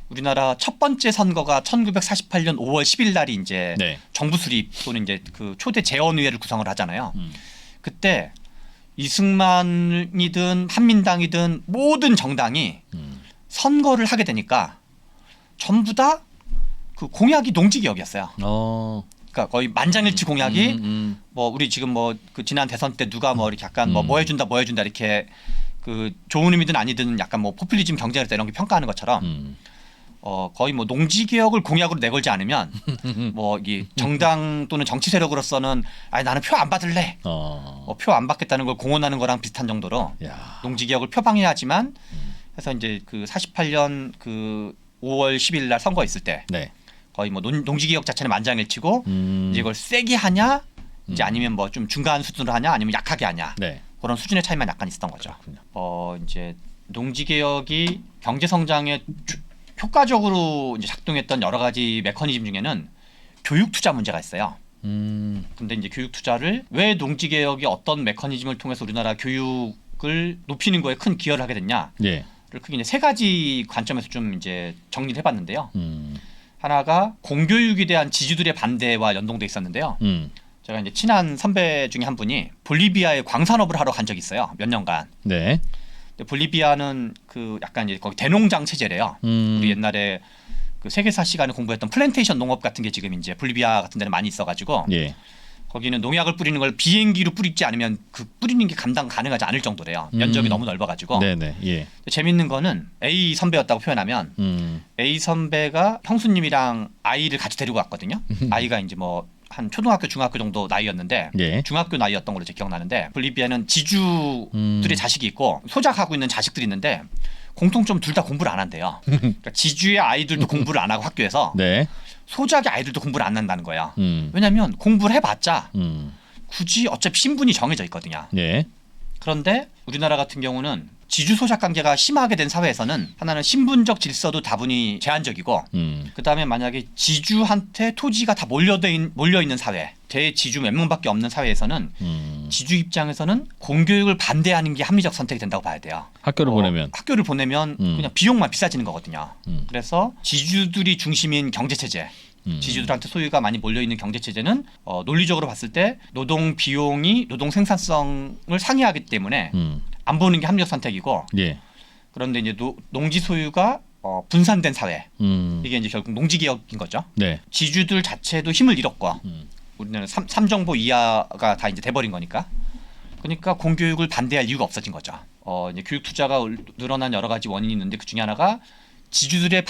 우리나라 첫 번째 선거가 1948년 5월 10일 날이 이제 네. 정부 수립 또는 이제 그 초대 재헌의회를 구성을 하잖아요. 그때 이승만이든 한민당이든 모든 정당이 선거를 하게 되니까 전부 다 그 공약이 농지개혁이었어요. 그러니까 거의 만장일치 공약이 뭐 우리 지금 뭐 그 지난 대선 때 누가 뭐 이렇게 약간 뭐 해준다 이렇게 그 좋은 의미든 아니든 약간 뭐 포퓰리즘 경쟁에서 이런 게 평가하는 것처럼 거의 뭐 농지개혁을 공약으로 내걸지 않으면 뭐 이 정당 또는 정치 세력으로서는 아니 나는 표 안 받을래, 표 안 받겠다는 걸 공언하는 거랑 비슷한 정도로 야. 농지개혁을 표방해야지만 해서 이제 그 48년 그 5월 10일 날 선거 있을 때 네. 거의 뭐 농지개혁 자체는 만장일치고 이제 이걸 세게 하냐 이제 아니면 뭐 좀 중간 수준으로 하냐 아니면 약하게 하냐 네. 그런 수준의 차이만 약간 있었던 거죠. 이제 농지개혁이 경제 성장에 효과적으로 이제 작동했던 여러 가지 메커니즘 중에는 교육 투자 문제가 있어요. 근데 이제 교육 투자를 왜 농지개혁이 어떤 메커니즘을 통해서 우리나라 교육을 높이는 거에 큰 기여를 하게 됐냐? 예. 를 크게 이제 세 가지 관점에서 좀 이제 정리를 해봤는데요. 하나가 공교육에 대한 지주들의 반대와 연동돼 있었는데요. 제가 이제 친한 선배 중에 한 분이 볼리비아에 광산업을 하러 간 적이 있어요. 몇 년간. 네. 근데 볼리비아는 그 약간 이제 거기 대농장 체제래요. 우리 옛날에 그 세계사 시간에 공부했던 플랜테이션 농업 같은 게 지금 이제 볼리비아 같은 데는 많이 있어가지고 예. 거기는 농약을 뿌리는 걸 비행기로 뿌리지 않으면 그 뿌리는 게 감당 가능하지 않을 정도래요. 면적이 너무 넓어가지고. 네네. 예. 재밌는 거는 A 선배였다고 표현하면 A 선배가 형수님이랑 아이를 같이 데리고 갔거든요. 아이가 이제 뭐 한 초등학교, 중학교 정도 나이였는데 예. 중학교 나이였던 걸로 제 기억나는데 볼리비아는 지주들의 자식이 있고 소작하고 있는 자식들이 있는데 공통점 둘 다 공부를 안 한대요. 그러니까 지주의 아이들도 공부를 안 하고 학교에서 네. 소작의 아이들도 공부를 안 한다는 거예요. 왜냐하면 공부를 해봤자 굳이 어차피 신분이 정해져 있거든요. 예. 그런데 우리나라 같은 경우는 지주 소작 관계가 심하게 된 사회에서는 하나는 신분적 질서도 다분히 제한적이고 그다음에 만약에 지주한테 토지가 다 몰려 있는 사회, 대지주 몇 명밖에 없는 사회에서는 지주 입장에서는 공교육을 반대하는 게 합리적 선택이 된다고 봐야 돼요. 학교를 보내면. 학교를 보내면 그냥 비용만 비싸지는 거거든요. 그래서 지주들이 중심인 경제 체제, 지주들한테 소유가 많이 몰려 있는 경제 체제는 논리적으로 봤을 때 노동 비용이 노동 생산성을 상회하기 때문에 안 보는 게 합리적 선택이고. 예. 그런데 이제 농지 소유가 분산된 사회. 이게 이제 결국 농지 개혁인 거죠. 네. 지주들 자체도 힘을 잃었고 우리는 삼정보 이하가 다 이제 돼버린 거니까. 그러니까 공교육을 반대할 이유가 없어진 거죠. 이제 교육 투자가 늘어난 여러 가지 원인이 있는데 그 중에 하나가 지주들이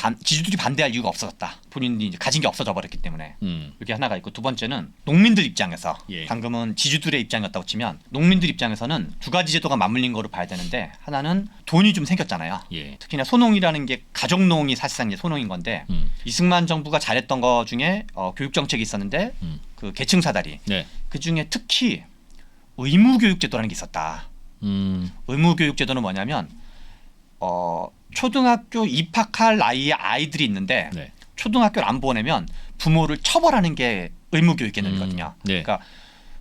반대할 이유가 없어졌다. 본인이 이제 가진 게 없어져 버렸기 때문에 이게 하나가 있고, 두 번째는 농민들 입장에서 예. 방금은 지주들의 입장이었다고 치면 농민들 입장에서는 두 가지 제도가 맞물린 거로 봐야 되는데, 하나는 돈이 좀 생겼잖아요. 예. 특히나 소농이라는 게 가족농이 사실상 이제 소농인 건데 이승만 정부가 잘했던 거 중에 교육 정책이 있었는데 그 계층 사다리 네. 그 중에 특히 의무교육제도라는 게 있었다. 의무교육제도는 뭐냐면 초등학교 입학할 나이의 아이들이 있는데 네. 초등학교를 안 보내면 부모를 처벌하는 게 의무교육 개념이거든요. 네. 그러니까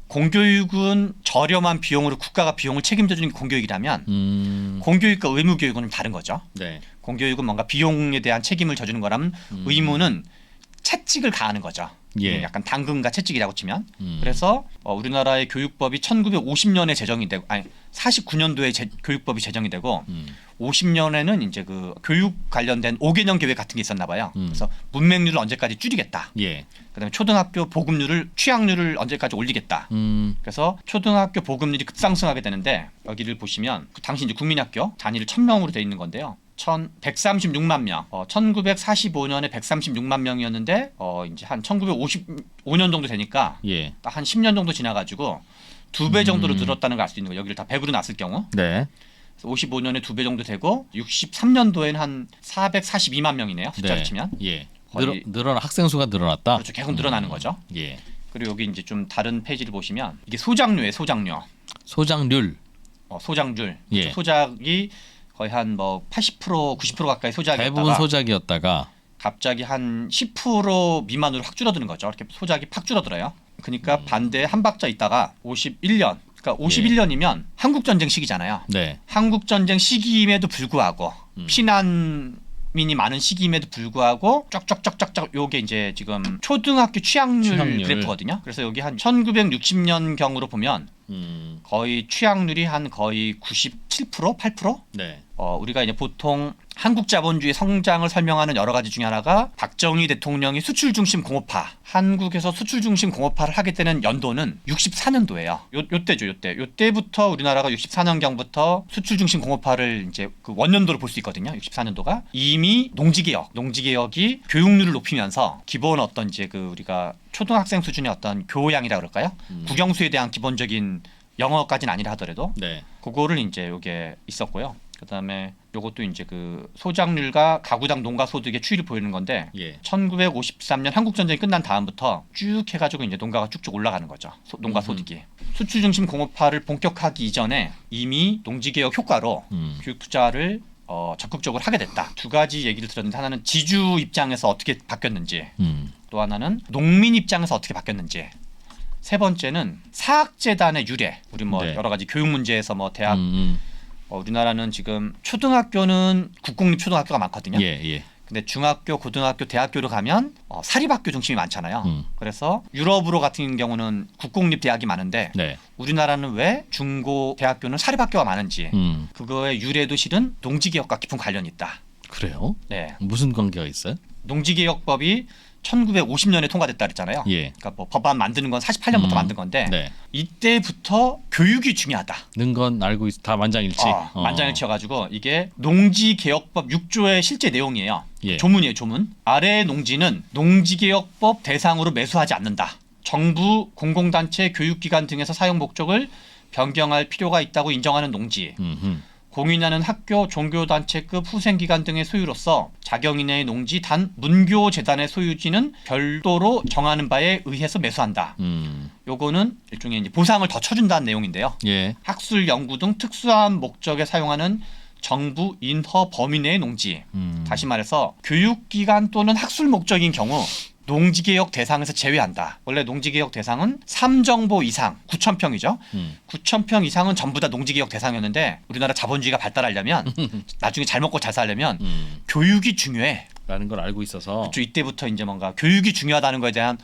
공교육은 저렴한 비용으로 국가가 비용을 책임져주는 게 공교육이라면 공교육과 의무교육은 다른 거죠. 네. 공교육은 뭔가 비용에 대한 책임을 져주는 거라면 의무는 채찍을 가하는 거죠. 예. 약간 당근과 채찍이라고 치면. 그래서 우리나라의 교육법이 1950년에 제정이 되고, 아니 49년도에 교육법이 제정이 되고 50년에는 이제 그 교육 관련된 5개년 계획 같은 게 있었나 봐요. 그래서 문맹률을 언제까지 줄이겠다. 예. 그다음에 초등학교 보급률을 취학률을 언제까지 올리겠다. 그래서 초등학교 보급률이 급상승하게 되는데, 여기를 보시면 당시 이제 국민학교 단위를 1000명으로 돼 있는 건데요. 136만 명. 1945년에 136만 명이었는데 이제 한 1955년 정도 되니까 예. 한 10년 정도 지나가지고 2배 정도로 늘었다는 걸 알 수 있는 거예요. 여기를 다 100으로 놨을 경우. 네. 55년에 2배 정도 되고 63년도에는 한 442만 명이네요. 숫자로 네. 치면. 예. 거의- 학생 수가 늘어났다. 그렇죠. 계속 늘어나는 거죠. 예. 그리고 여기 이제 좀 다른 페이지를 보시면 이게 소장료예요. 소장료. 소장률. 소장률. 예. 소작이 거의 한 뭐 80% 90% 가까이 소작이었다가 대부분 소작이었다가 갑자기 한 10% 미만으로 확 줄어드는 거죠. 이렇게 소작이 팍 줄어들어요. 그러니까 반대에 한 박자 있다가 51년. 그러니까 51년이면 한국 전쟁 시기잖아요. 네. 한국 전쟁 시기임에도 불구하고 피난민이 많은 시기임에도 불구하고 쫙쫙쫙쫙쫙 요게 이제 지금 초등학교 취학률 그래프거든요. 그래서 여기 한 1960년 경으로 보면 거의 취학률이 한 거의 97%, 8%? 네. 우리가 이제 보통 한국 자본주의 성장을 설명하는 여러 가지 중에 하나가 박정희 대통령이 수출 중심 공업화, 한국에서 수출 중심 공업화를 하게 되는 연도는 64년도예요. 요때죠, 요때. 요때부터 우리나라가 64년경부터 수출 중심 공업화를 이제 그 원년도로 볼 수 있거든요. 64년도가 이미 농지개혁이 교육률을 높이면서 기본 어떤 이제 그 우리가 초등학생 수준의 어떤 교양이라 그럴까요? 국영수에 대한 기본적인 영어까지는 아니라 하더라도 네. 그거를 이제 요게 있었고요. 그다음에 요것도 이제 그 소작률과 가구당 농가 소득의 추이를 보이는 건데 예. 1953년 한국 전쟁이 끝난 다음부터 쭉 해가지고 이제 농가가 쭉쭉 올라가는 거죠. 농가 소득이. 수출 중심 공업화를 본격화하기 이전에 이미 농지개혁 효과로 교육 투자를 적극적으로 하게 됐다. 두 가지 얘기를 들었는데, 하나는 지주 입장에서 어떻게 바뀌었는지, 또 하나는 농민 입장에서 어떻게 바뀌었는지, 세 번째는 사학재단의 유래. 우리 뭐 네. 여러 가지 교육 문제에서 뭐 대학 우리나라는 지금 초등학교는 국공립 초등학교가 많거든요. 예, 예. 근데 중학교, 고등학교, 대학교로 가면 사립학교 중심이 많잖아요. 그래서 유럽으로 같은 경우는 국공립 대학이 많은데 네. 우리나라는 왜 중고 대학교는 사립학교가 많은지 그거의 유래도 실은 농지개혁과 깊은 관련이 있다. 그래요? 네, 무슨 관계가 있어요? 농지개혁법이 1950년에 통과됐다 그랬잖아요. 예. 그러니까 뭐 법안 만드는 건 48년부터 만든 건데 네. 이때부터 교육이 중요하다. 는 건 알고 다 만장일치. 만장일치여가지고 이게 농지개혁법 6조의 실제 내용이에요. 예. 조문이에요, 조문. 아래의 농지는 농지개혁법 대상으로 매수하지 않는다. 정부, 공공단체, 교육기관 등에서 사용 목적을 변경할 필요가 있다고 인정하는 농지. 공인하는 학교, 종교단체급 후생기관 등의 소유로서 자경인의 농지 단 문교재단의 소유지는 별도로 정하는 바에 의해서 매수한다. 요거는 일종의 이제 보상을 더 쳐준다는 내용인데요. 예. 학술, 연구 등 특수한 목적에 사용하는 정부 인허 범위 내의 농지. 다시 말해서 교육기관 또는 학술 목적인 경우 농지개혁 대상에서 제외한다. 원래 농지개혁 대상은 3정보 이상, 9,000평이죠. 9,000평 이상은 전부 다 농지개혁 대상이었는데 우리나라 자본주의가 발달하려면 나중에 잘 먹고 잘 살려면 교육이 중요해. 라는 걸 알고 있어서 그렇죠. 이때부터 이제 뭔가 교육이 중요하다는 거에 대한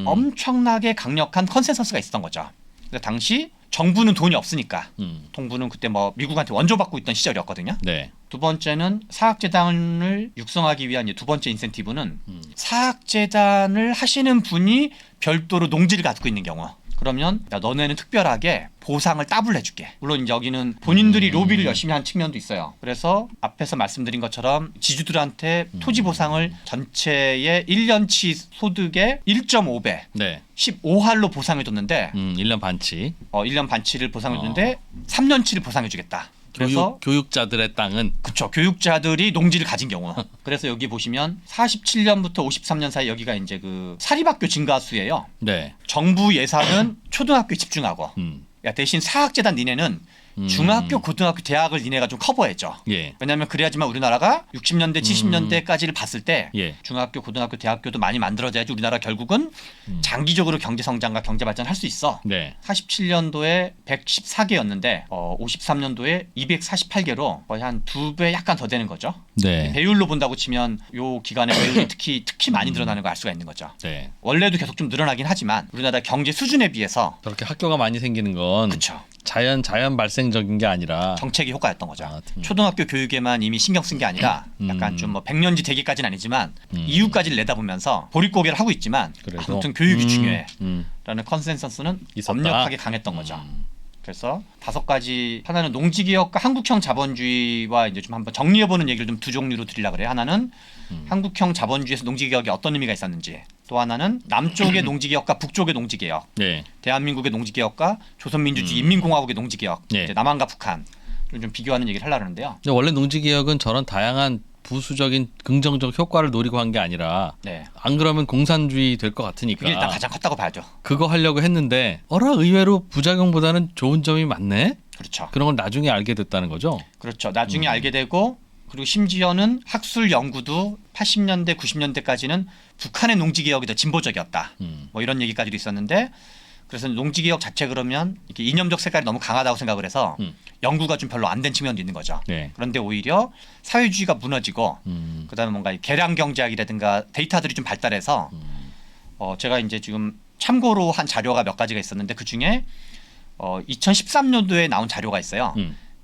엄청나게 강력한 컨센서스가 있었던 거죠. 근데 당시 정부는 돈이 없으니까 정부는 그때 뭐 미국한테 원조받고 있던 시절이었거든요. 네. 두 번째는 사학재단을 육성하기 위한 두 번째 인센티브는 사학재단을 하시는 분이 별도로 농지를 갖고 있는 경우. 그러면 야, 너네는 특별하게 보상을 더블 해줄게. 물론 이제 여기는 본인들이 로비를 열심히 한 측면도 있어요. 그래서 앞에서 말씀드린 것처럼 지주들한테 토지 보상을 전체의 1년치 소득의 1.5배, 네. 15할로 보상해줬는데 1년 반치. 1년 반치를 보상해줬는데 3년치를 보상해주겠다. 그래서 교육자들의 땅은 그렇죠. 교육자들이 농지를 가진 경우. 그래서 여기 보시면 47년부터 53년 사이 여기가 이제 그 사립학교 증가수예요. 네. 정부 예산은 초등학교에 집중하고 야, 대신 사학재단 니네는 중학교, 고등학교, 대학을 니네가 좀 커버해줘. 예. 왜냐하면 그래야지만 우리나라가 60년대, 70년대까지를 봤을 때 예. 중학교, 고등학교, 대학교도 많이 만들어져야지 우리나라 결국은 장기적으로 경제 성장과 경제 발전할 수 있어. 네. 47년도에 114개였는데 53년도에 248개로 거의 한 2배 약간 더 되는 거죠. 네. 배율로 본다고 치면 요 기간에 배율이 특히 많이 늘어나는 걸 알 수가 있는 거죠. 네. 원래도 계속 좀 늘어나긴 하지만 우리나라 경제 수준에 비해서 저렇게 학교가 많이 생기는 건 그렇죠. 자연 발생적인 게 아니라 정책의 효과였던 거죠. 아, 초등학교 교육에만 이미 신경 쓴 게 아니라 약간 좀 뭐 백년지 대계까지는 아니지만 이후까지를 내다보면서 보릿고개를 하고 있지만 그래도 아무튼 교육이 중요해. 음. 라는 컨센서스는 있었다. 엄력하게 강했던 거죠. 그래서 5가지 하나는 농지개혁과 한국형 자본주의와 이제 좀 한번 정리해보는 얘기를 좀 두 종류로 드리려고 그래요. 하나는 한국형 자본주의에서 농지개혁이 어떤 의미가 있었는지, 또 하나는 남쪽의 농지개혁과 북쪽의 농지개혁, 네. 대한민국의 농지개혁과 조선민주주의 인민공화국의 농지개혁, 네. 이제 남한과 북한을 좀 비교하는 얘기를 하려고 하는데요. 근데 원래 농지개혁은 저런 다양한 부수적인 긍정적 효과를 노리고 한 게 아니라 네. 안 그러면 공산주의 될 것 같으니까 그게 일단 가장 컸다고 봐야죠. 그거 하려고 했는데 의외로 부작용보다는 좋은 점이 많네. 그렇죠. 그런 걸 나중에 알게 됐다는 거죠. 그렇죠. 나중에 알게 되고 그리고 심지어는 학술 연구도 80년대, 90년대까지는 북한의 농지개혁이 더 진보적이었다. 뭐 이런 얘기까지도 있었는데 그래서 농지개혁 자체 그러면 이렇게 이념적 색깔이 너무 강하다고 생각을 해서 연구가 좀 별로 안 된 측면도 있는 거죠. 네. 그런데 오히려 사회주의가 무너지고 그다음에 뭔가 이 계량 경제학이라든가 데이터들이 좀 발달해서 제가 이제 지금 참고로 한 자료가 몇 가지가 있었는데 그 중에 2013년도에 나온 자료가 있어요.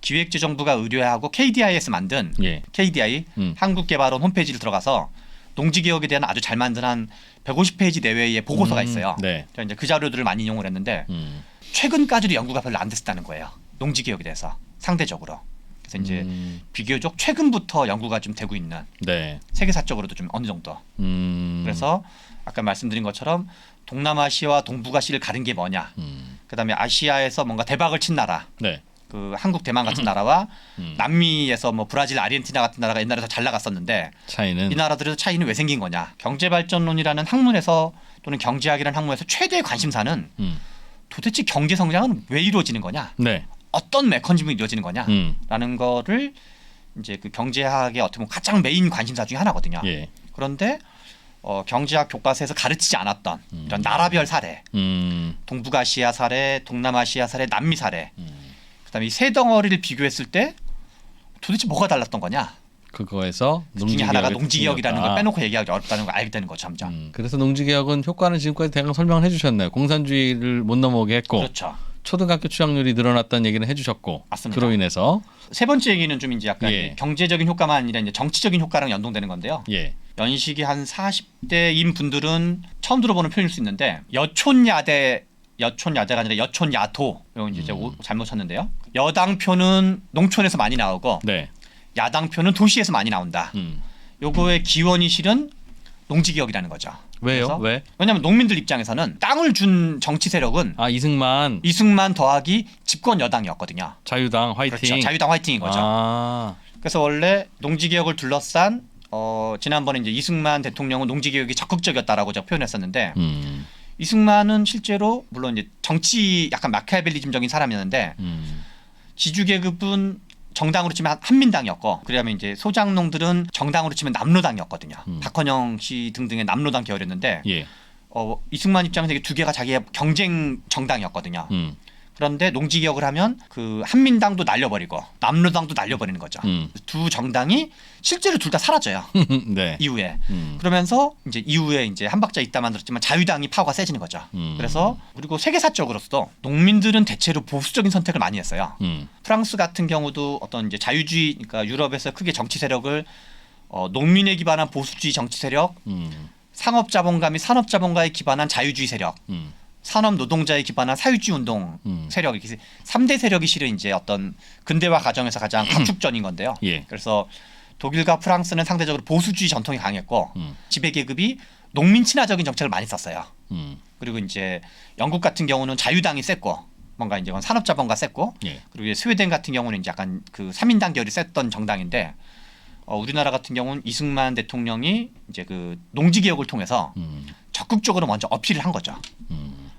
기획재정부가 의뢰하고 KDI에서 만든 예. KDI 한국개발원 홈페이지를 들어가서 농지개혁에 대한 아주 잘 만든 한 150페이지 내외의 보고서가 있어요. 네. 제가 이제 그 자료들을 많이 이용을 했는데 최근까지도 연구가 별로 안 됐다는 거예요. 농지개혁에 대해서 상대적으로. 그래서 이제 비교적 최근부터 연구가 좀 되고 있는 네. 세계사적으로도 좀 어느 정도. 그래서 아까 말씀드린 것처럼 동남아시아와 동북아시아를 가른 게 뭐냐. 그다음에 아시아에서 뭔가 대박을 친 나라. 네. 그 한국, 대만 같은 나라와 남미에서 뭐 브라질, 아르헨티나 같은 나라가 옛날에 더 잘 나갔었는데 차이는 이 나라들의 차이는 왜 생긴 거냐? 경제발전론이라는 학문에서 또는 경제학이라는 학문에서 최대의 관심사는 도대체 경제 성장은 왜 이루어지는 거냐? 네. 어떤 메커니즘이 이루어지는 거냐라는 거를 이제 그 경제학의 어떻게 보면 가장 메인 관심사 중에 하나거든요. 예. 그런데 경제학 교과서에서 가르치지 않았던 이런 나라별 사례, 동북아시아 사례, 동남아시아 사례, 남미 사례, 그다음에 이 세 덩어리를 비교했을 때 도대체 뭐가 달랐던 거냐? 그거에서 그 중에 하나가 농지개혁이라는 걸 빼놓고 얘기하기 어렵다는 걸 알게 되는 거죠, 점점. 그래서 농지개혁은 효과는 지금까지 대강 설명을 해주셨네요. 공산주의를 못 넘어오게 했고, 그렇죠. 초등학교 취업률이 늘어났다는 얘기는 해주셨고, 맞습니다. 그로 인해서 세 번째 얘기는 좀 이제 약간 예. 경제적인 효과만 아니라 이제 정치적인 효과랑 연동되는 건데요. 예. 연식이 한 40대인 분들은 처음 들어보는 표현일 수 있는데 여촌야대가 아니라 여촌야토. 이거 이제 제가 잘못 쳤는데요. 여당표는 농촌에서 많이 나오고 네. 야당표는 도시에서 많이 나온다. 요거의 기원이 실은 농지개혁이라는 거죠. 왜요? 그래서 왜? 왜냐하면 농민들 입장에서는 땅을 준 정치 세력은 이승만 더하기 집권 여당이었거든요. 자유당 화이팅. 그렇죠. 자유당 화이팅인 거죠. 아. 그래서 원래 농지개혁을 둘러싼 지난번에 이제 이승만 대통령은 농지개혁이 적극적이었다라고 제가 표현했었는데 이승만은 실제로 물론 이제 정치 약간 마키아벨리즘적인 사람이었는데 지주계급은 정당으로 치면 한민당이었고 그다음에 이제 소장농들은 정당으로 치면 남로당이었거든요. 박헌영 씨 등등의 남로당 계열이었는데 예. 이승만 입장에서 이게 두 개가 자기의 경쟁 정당이었거든요. 그런데 농지개혁을 하면 그 한민당도 날려버리고 남로당도 날려버리는 거죠. 두 정당이 실제로 둘 다 사라져요. 네. 이후에 그러면서 이제 이후에 이제 한 박자 있다 만들었지만 자유당이 파워가 세지는 거죠. 그래서 그리고 세계사적으로서도 농민들은 대체로 보수적인 선택을 많이 했어요. 프랑스 같은 경우도 어떤 이제 자유주의, 그러니까 유럽에서 크게 정치 세력을 농민에 기반한 보수주의 정치 세력, 상업자본가 및 산업자본가에 기반한 자유주의 세력. 산업 노동자에 기반한 사회주의 운동 세력이 3대 세력이 실은 이제 어떤 근대화 과정에서 가장 각축전인 건데요. 예. 그래서 독일과 프랑스는 상대적으로 보수주의 전통이 강했고 지배 계급이 농민 친화적인 정책을 많이 썼어요. 그리고 이제 영국 같은 경우는 자유당이 셌고 뭔가 이제 산업자본가 셌고 예. 그리고 이제 스웨덴 같은 경우는 이제 약간 그 3인당 결이 셌던 정당인데 우리나라 같은 경우는 이승만 대통령이 이제 그 농지 개혁을 통해서 적극적으로 먼저 어필을 한 거죠.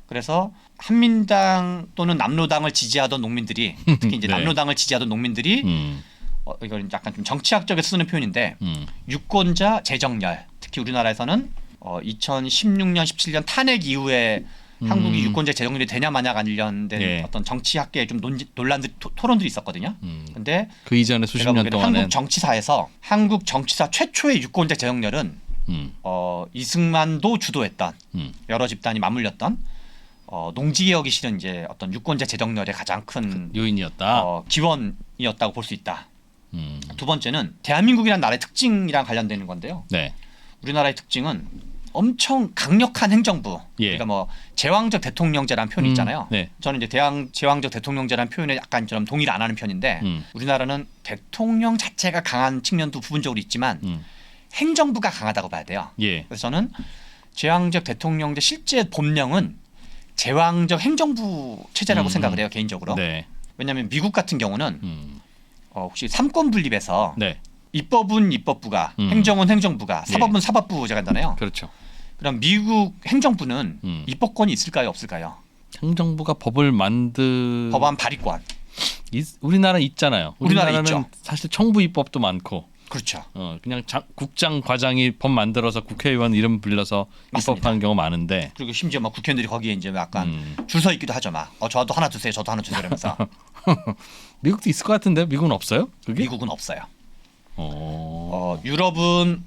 그래서 한민당 또는 남로당을 지지하던 농민들이 특히 이제 네. 남로당을 지지하던 농민들이 이걸 약간 좀 정치학적에서 쓰는 표현인데 유권자 재정렬 특히 우리나라에서는 2016년 17년 탄핵 이후에 한국이 유권자 재정렬이 되냐 마냐 관련된 네. 어떤 정치학계의 좀 논란들 토론들이 있었거든요. 근데 그 이전에 수십 제가 년 보기에는 동안은 한국 정치사 최초의 유권자 재정렬은 이승만도 주도했던 여러 집단이 맞물렸던 농지개혁이 실은 이제 어떤 유권자 재정렬의 가장 큰 요인이었다. 기원이었다고 볼 수 있다. 두 번째는 대한민국이라는 나라의 특징이랑 관련되는 건데요. 네. 우리나라의 특징은 엄청 강력한 행정부, 예. 그러니까 뭐 제왕적 대통령제라는 표현이 있잖아요. 네. 저는 이제 제왕적 대통령제라는 표현에 약간 좀 동의를 안 하는 편인데 우리나라는 대통령 자체가 강한 측면도 부분적으로 있지만 행정부가 강하다고 봐야 돼요. 예. 그래서 저는 제왕적 대통령제 실제 본명은 제왕적 행정부 체제라고 생각을 해요 개인적으로. 네. 왜냐하면 미국 같은 경우는 혹시 삼권 분립에서 네. 입법은 입법부가, 행정은 행정부가, 사법은 사법부제가 있잖아요. 그렇죠. 그럼 미국 행정부는 입법권이 있을까요, 없을까요? 행정부가 법을 법안 발의권. 우리나라 있잖아요. 우리나라 우리나라는 있죠. 사실 청부 입법도 많고. 그렇죠. 그냥 국장 과장이 법 만들어서 국회의원 이름 불려서 맞습니다. 입법하는 경우 많은데. 그리고 심지어 막 국회의원들이 거기에 이제 약간 줄 서 있기도 하죠, 막. 저도 하나 주세요, 저도 하나 주세요, 이러면서. 미국도 있을 것 같은데 미국은 없어요? 그게? 미국은 없어요. 유럽은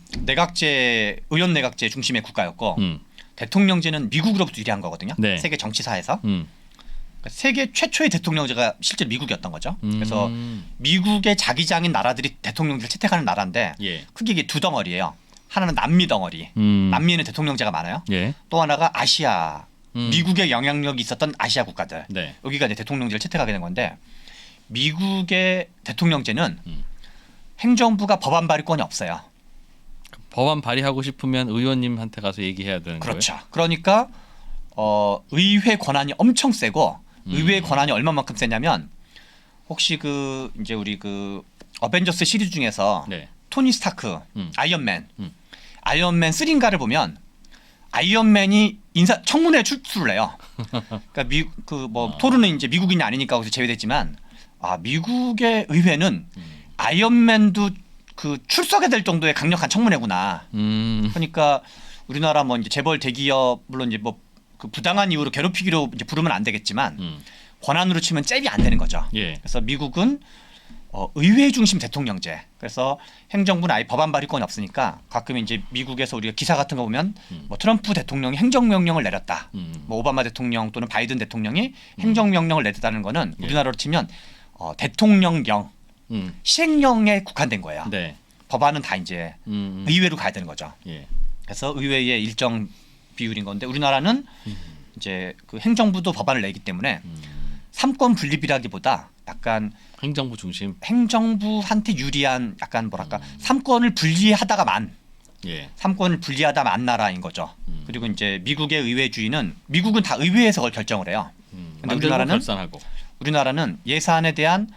의원 내각제 중심의 국가였고 대통령제는 미국으로부터 유리한 거거든요. 네. 세계 정치사에서. 그러니까 세계 최초의 대통령제가 실제 미국이었던 거죠. 그래서 미국의 자기장인 나라들이 대통령제를 채택하는 나라인데 예. 크게 이게 두 덩어리예요. 하나는 남미 덩어리. 남미에는 대통령제가 많아요. 예. 또 하나가 아시아. 미국의 영향력이 있었던 아시아 국가들. 네. 여기가 이제 대통령제를 채택하게 된 건데 미국의 대통령제는 행정부가 법안 발의권이 없어요. 법안 발의하고 싶으면 의원님한테 가서 얘기해야 되는 그렇죠. 거예요? 그러니까 의회 권한이 엄청 세고 의회 권한이 얼마만큼 세냐면 혹시 그 이제 우리 그 어벤져스 시리즈 중에서 네. 토니 스타크 아이언맨 3인가를 보면 아이언맨이 청문회 출두를 해요. 그러니까 토르는 이제 미국인이 아니니까 거기서 제외됐지만 미국의 의회는 아이언맨도 그 출석해야 될 정도의 강력한 청문회구나. 그러니까 우리나라 뭐 이제 재벌 대기업 물론 이제 뭐 그 부당한 이유로 괴롭히기로 이제 부르면 안 되겠지만 권한으로 치면 잽이 안 되는 거죠. 예. 그래서 미국은 의회 중심 대통령제. 그래서 행정부는 아예 법안 발의권이 없으니까 가끔 이제 미국에서 우리가 기사 같은 거 보면 뭐 트럼프 대통령이 행정명령을 내렸다. 뭐 오바마 대통령 또는 바이든 대통령이 행정명령을 내렸다는 거는 우리나라로 치면 대통령령 시행령에 국한된 거예요. 네. 법안은 다 이제 의회로 가야 되는 거죠. 예. 그래서 의회의 일정 비율인 건데 우리나라는 이제 그 행정부도 법안을 내기 때문에 삼권 분립이라기보다 약간 행정부 중심. 행정부한테 유리한 약간 뭐랄까 삼권을 분리하다가 만 나라인 거죠. 그리고 이제 미국의 의회주의는 미국은 다 의회에서 그걸 결정을 해요. 근데 우리나라는 예산에 대한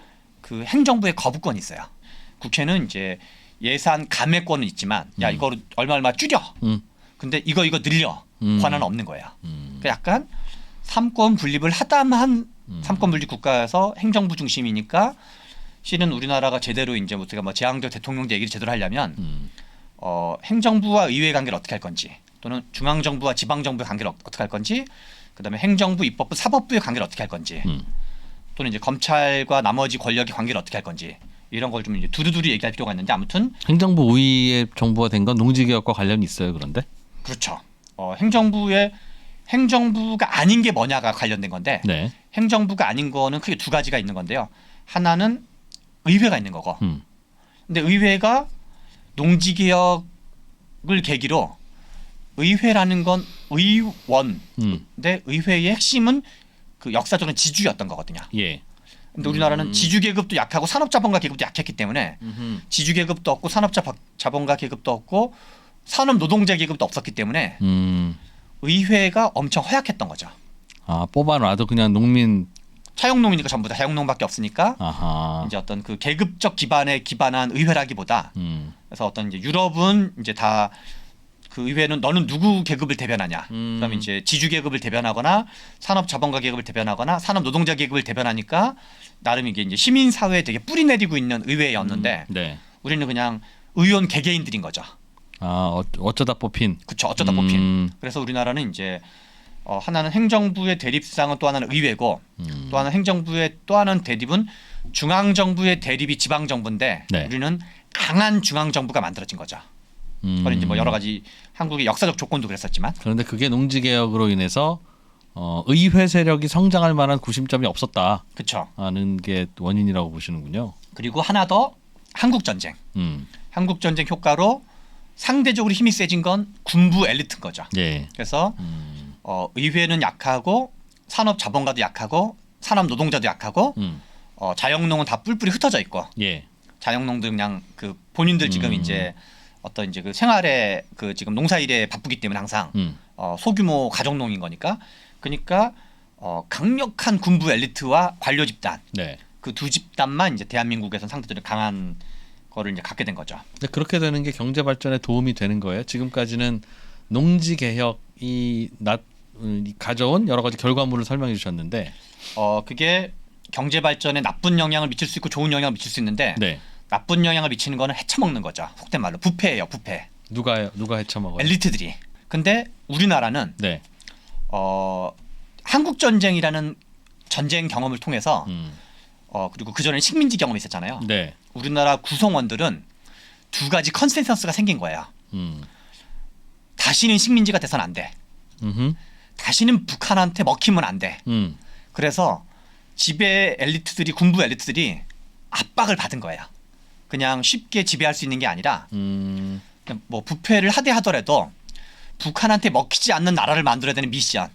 그 행정부의 거부권이 있어요. 국회는 이제 예산 감액권은 있지만 야 이거 얼마 줄여. 근데 이거 늘려. 권한은 없는 거예요. 그러니까 약간 삼권 분립을 하다만 삼권 분립 국가에서 행정부 중심이니까 실은 우리나라가 제대로 이제 우리가 뭐 제왕적 대통령제 얘기를 제대로 하려면 행정부와 의회 관계를 어떻게 할 건지 또는 중앙 정부와 지방 정부의 관계를 어떻게 할 건지 그다음에 행정부, 입법부, 사법부의 관계를 어떻게 할 건지 또는 이제 검찰과 나머지 권력의 관계를 어떻게 할 건지 이런 걸 좀 이제 두루두루 얘기할 필요가 있는데 아무튼 행정부 우위의 정부가 된 건 농지개혁과 관련이 있어요. 그런데 그렇죠. 행정부가 아닌 게 뭐냐가 관련된 건데 네. 행정부가 아닌 거는 크게 두 가지가 있는 건데요. 하나는 의회가 있는 거고. 근데 의회가 농지개혁을 계기로 의회라는 건 의원, 근데 의회의 핵심은 그 역사적인 지주였던 거거든요. 예. 근데 우리나라는 지주 계급도 약하고 산업자본가 계급도 약했기 때문에 지주 계급도 없고 산업자본가 계급도 없고 산업 노동자 계급도 없었기 때문에 의회가 엄청 허약했던 거죠. 아 뽑아놔도 그냥 농민. 차용농이니까 전부 다 차용농밖에 없으니까 아하. 이제 어떤 그 계급적 기반에 기반한 의회라기보다 그래서 어떤 이제 유럽은 이제 다 그 의회는 너는 누구 계급을 대변하냐? 그러면 이제 지주 계급을 대변하거나 산업 자본가 계급을 대변하거나 산업 노동자 계급을 대변하니까 나름 이게 이제 시민 사회에 되게 뿌리 내리고 있는 의회였는데 네. 우리는 그냥 의원 개개인들인 거죠. 아 어쩌다 뽑힌. 그렇죠. 어쩌다 뽑힌. 그래서 우리나라는 이제 하나는 행정부의 대립상은 또 하나는 의회고 또 하나는 행정부의 또 하나는 대립은 중앙정부의 대립이 지방정부인데 네. 우리는 강한 중앙정부가 만들어진 거죠. 그건 이제 뭐 여러 가지 한국의 역사적 조건도 그랬었지만 그런데 그게 농지 개혁으로 인해서 의회 세력이 성장할 만한 구심점이 없었다. 그렇죠. 하는 게 원인이라고 보시는군요. 그리고 하나 더 한국 전쟁. 한국 전쟁 효과로 상대적으로 힘이 세진 건 군부 엘리트인 거죠. 예. 그래서 의회는 약하고 산업 자본가도 약하고 산업 노동자도 약하고 자영농은 다 뿔뿔이 흩어져 있고 예. 자영농도 그냥 그 본인들 지금 이제 어떤 이제 그 생활에 그 지금 농사일에 바쁘기 때문에 항상 소규모 가정농인 거니까 그러니까 강력한 군부 엘리트와 관료 집단 네. 그 두 집단만 이제 대한민국에서는 상대적으로 강한 거를 이제 갖게 된 거죠. 근데 그렇게 되는 게 경제 발전에 도움이 되는 거예요. 지금까지는 농지 개혁이 가져온 여러 가지 결과물을 설명해 주셨는데 그게 경제 발전에 나쁜 영향을 미칠 수 있고 좋은 영향을 미칠 수 있는데 네. 나쁜 영향을 미치는 거는 헤쳐먹는 거죠. 속된 말로 부패예요. 부패. 누가 헤쳐먹어요? 엘리트들이. 근데 우리나라는 네. 한국 전쟁이라는 전쟁 경험을 통해서 그리고 그 전에 식민지 경험이 있었잖아요. 네. 우리나라 구성원들은 두 가지 컨센서스가 생긴 거예요. 다시는 식민지가 돼서는 안 돼. 다시는 북한한테 먹히면 안 돼. 그래서 지배 엘리트들이 군부 엘리트들이 압박을 받은 거예요. 그냥 쉽게 지배할 수 있는 게 아니라 뭐 부패를 하더라도 북한한테 먹히지 않는 나라를 만들어야 되는 미션.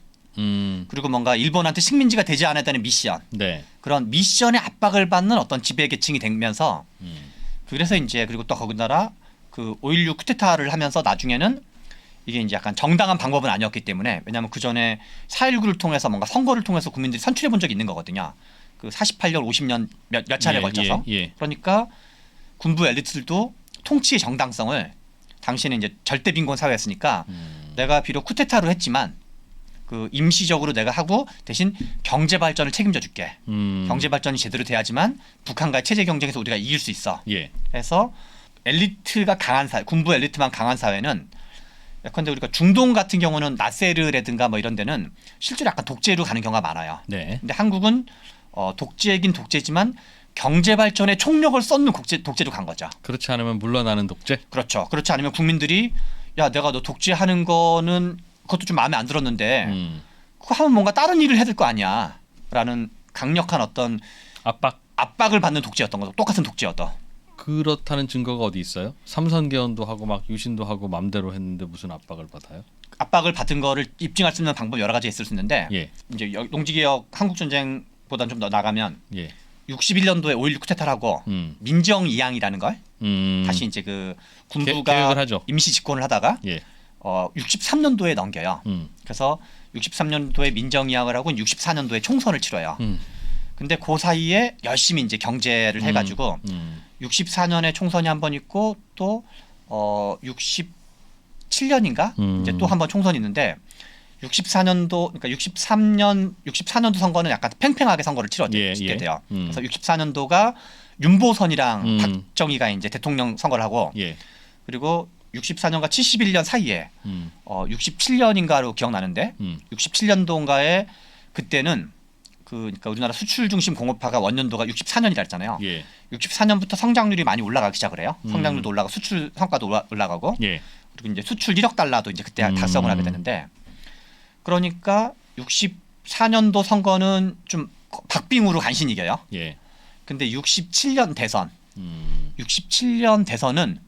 그리고 뭔가 일본한테 식민지가 되지 않아야 되는 미션. 네. 그런 미션의 압박을 받는 어떤 지배 계층이 되면서 그래서 이제 그리고 또 거기다가 그 5.16 쿠데타를 하면서 나중에는 이게 이제 약간 정당한 방법은 아니었기 때문에 왜냐하면 그 전에 4.19를 통해서 뭔가 선거를 통해서 국민들이 선출해 본 적이 있는 거거든요. 그 48년, 50년 몇 차례 걸쳐서. 그러니까 군부 엘리트들도 통치의 정당성을 당시에는 이제 절대 빈곤 사회였으니까 내가 비록 쿠데타를 했지만 그 임시적으로 내가 하고 대신 경제 발전을 책임져 줄게. 경제 발전이 제대로 돼야지만 북한과의 체제 경쟁에서 우리가 이길 수 있어. 예. 그래서 엘리트가 강한 사회, 군부 엘리트만 강한 사회는 예컨대 우리가 중동 같은 경우는 나세르라든가 뭐 이런 데는 실제로 약간 독재로 가는 경우가 많아요. 네. 근데 한국은 독재이긴 독재지만 경제 발전에 총력을 쏟는 독재로 간 거죠. 그렇지 않으면 물러나는 독재? 그렇죠. 그렇지 않으면 국민들이 야 내가 너 독재하는 거는 그것도 좀 마음에 안 들었는데 그거 하면 뭔가 다른 일을 해야 될 거 아니야 라는 강력한 어떤 압박을 받는 독재였던 거죠. 똑같은 독재였던. 그렇다는 증거가 어디 있어요? 삼선개헌도 하고 막 유신도 하고 맘대로 했는데 무슨 압박을 받아요? 압박을 받은 거를 입증할 수 있는 방법 여러 가지 있을 수 있는데 예. 이제 농지개혁 한국전쟁보다는 좀 더 나가면 예. 61년도에 5.16 쿠데타를 하고 민정이양이라는 걸 다시 이제 그 군부가 임시 집권을 하다가 예. 63년도에 넘겨요. 그래서 63년도에 민정이양을 하고 64년도에 총선을 치러요. 근데 그 사이에 열심히 이제 경제를 해가지고 64년에 총선이 한 번 있고 또 67년인가 이제 또 한 번 총선이 있는데 64년도 그러니까 64년도 선거는 약간 팽팽하게 선거를 치러지게 돼요. 그래서 64년도가 윤보선이랑 박정희가 이제 대통령 선거를 하고 그리고 64년과 71년 사이에 67년인가로 기억나는데 67년도인가에 그때는 그러니까 우리나라 수출 중심 공업화가 원년도가 64년이라 했잖아요. 64년부터 성장률이 많이 올라가기 시작을 해요. 성장률도 올라가고 수출 성과도 올라가고 그리고 이제 수출 1억 달러도 이제 그때 달성을 하게 되는데 그러니까 64년도 선거는 좀 박빙으로 간신히 이겨요. 근데 67년 대선 67년 대선은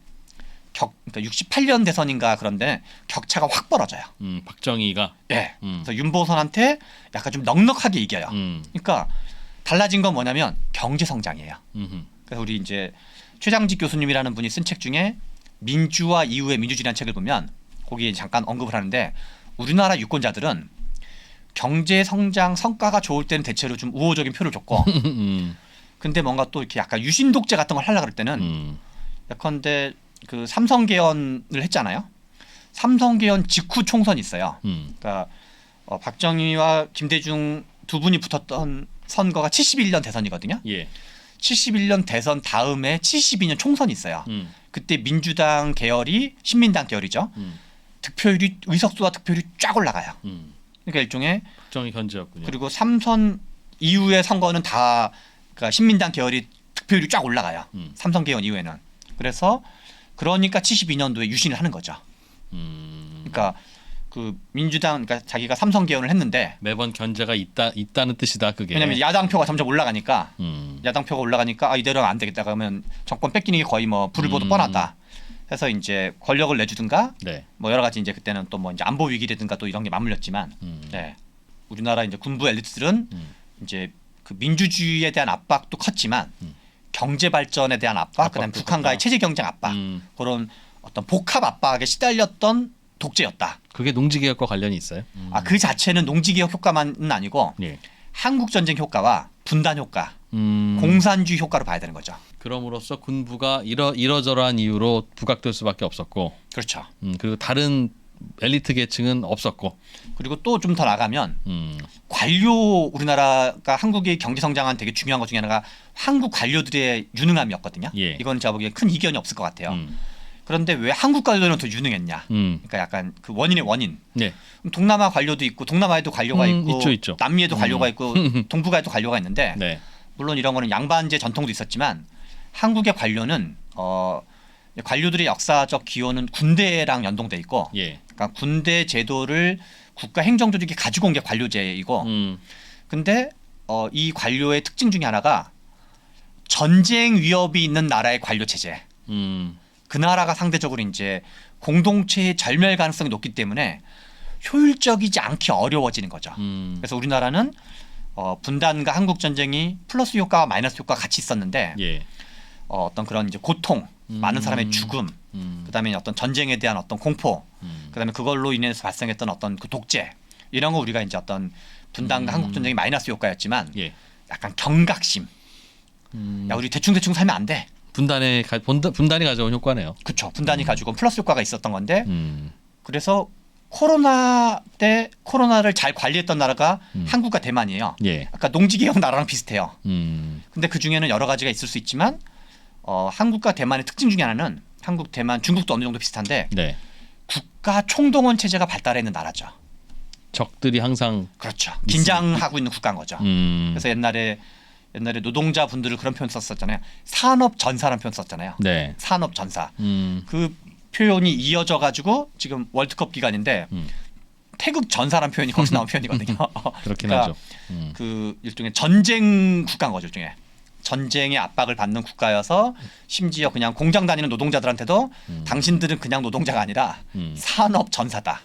그러니까 68년 대선인가 그런데 격차가 확 벌어져요. 박정희가. 예. 그래서 윤보선한테 약간 좀 넉넉하게 이겨요. 그러니까 달라진 건 뭐냐면 경제 성장이에요. 그래서 우리 이제 최장직 교수님이라는 분이 쓴 책 중에 민주화 이후의 민주주의라는 책을 보면 거기에 잠깐 언급을 하는데 우리나라 유권자들은 경제 성장 성과가 좋을 때는 대체로 좀 우호적인 표를 줬고 근데 뭔가 또 이렇게 약간 유신 독재 같은 걸 하려고 그럴 때는 예컨대 그 삼성 개헌을 했잖아요. 삼성 개헌 직후 총선이 있어요. 그러니까 박정희와 김대중 두 분이 붙었던 선거가 71년 대선이거든요. 예. 71년 대선 다음에 72년 총선이 있어요. 그때 민주당 계열이 신민당 계열이죠. 득표율이 의석수와 득표율이 쫙 올라가요. 그러니까 일종의 박정희 견제였군요. 그리고 삼선 이후의 선거는 다 그러니까 신민당 계열이 득표율이 쫙 올라가요. 삼선 개헌 이후에는. 그래서 그러니까 72년도에 유신을 하는 거죠. 그러니까 그 민주당 그러니까 자기가 삼선 개헌을 했는데 매번 견제가 있다는 뜻이다 그게. 왜냐하면 야당표가 점점 올라가니까 야당표가 올라가니까 아 이대로는 안 되겠다 그러면 정권 뺏기는 게 거의 뭐 불을 보듯 뻔하다. 해서 이제 권력을 내주든가 네. 뭐 여러 가지 이제 그때는 또 뭐 이제 안보 위기라든가 또 이런 게 맞물렸지만 네. 우리나라 이제 군부 엘리트들은 이제 그 민주주의에 대한 압박도 컸지만 경제 발전에 대한 압박, 그다음 북한과의 체제 경쟁 압박 그런 어떤 복합 압박에 시달렸던 독재였다. 그게 농지개혁과 관련이 있어요? 그 자체는 농지개혁 효과만은 아니고 예. 한국 전쟁 효과와 분단 효과, 공산주의 효과로 봐야 되는 거죠. 그럼으로써 군부가 이러저러한 이유로 부각될 수밖에 없었고, 그렇죠. 그리고 다른 엘리트 계층은 없었고, 그리고 또 좀 더 나가면 관료 우리나라가 한국의 경제 성장한 되게 중요한 것 중에 하나가 한국 관료들의 유능함이었거든요. 예. 이건 제가 보기에 큰 이견이 없을 것 같아요. 그런데 왜 한국 관료들은 더 유능했냐? 그러니까 약간 그 원인의 원인. 네. 동남아 관료도 있고 동남아에도 관료가 있고 있죠. 남미에도 관료가 있고 동북아에도 관료가 있는데 네. 물론 이런 거는 양반제 전통도 있었지만 한국의 관료는 관료들의 역사적 기원은 군대랑 연동돼 있고 예. 그러니까 군대 제도를 국가 행정 조직이 가지고 온 게 관료제이고 근데 이 관료의 특징 중에 하나가 전쟁 위협이 있는 나라의 관료 체제. 그 나라가 상대적으로 이제 공동체의 절멸 가능성이 높기 때문에 효율적이지 않게 어려워지는 거죠. 그래서 우리나라는 분단과 한국 전쟁이 플러스 효과와 마이너스 효과가 같이 있었는데 예. 어떤 그런 이제 고통, 많은 사람의 죽음, 그다음에 어떤 전쟁에 대한 어떤 공포, 그다음에 그걸로 인해서 발생했던 어떤 그 독재 이런 거 우리가 이제 어떤 분단과 한국 전쟁이 마이너스 효과였지만 예. 약간 경각심. 야 우리 대충 살면 안 돼. 분단이 가져온 효과네요. 그렇죠. 분단이 가지고 플러스 효과가 있었던 건데 그래서 코로나 때 코로나를 잘 관리했던 나라가 한국과 대만이에요. 예. 아까 농지개혁 나라랑 비슷해요. 근데 그 중에는 여러 가지가 있을 수 있지만 한국과 대만의 특징 중에 하나는 한국, 대만, 중국도 어느 정도 비슷한데 네. 국가 총동원 체제가 발달해 있는 나라죠. 적들이 항상 그렇죠. 긴장하고 있는 국가인 거죠. 그래서 옛날에 노동자분들을 그런 표현 썼었잖아요. 산업 전사라는 표현 썼잖아요. 네. 산업 전사. 그 표현이 이어져 가지고 지금 월드컵 기간인데 태극 전사라는 표현이 거기서 나온 표현이거든요. 그렇긴 그러니까 하죠. 그 일종의 전쟁 국가인 거죠. 일종의 전쟁의 압박을 받는 국가여서 심지어 그냥 공장 다니는 노동자들한테도 당신들은 그냥 노동자가 아니라 산업 전사다.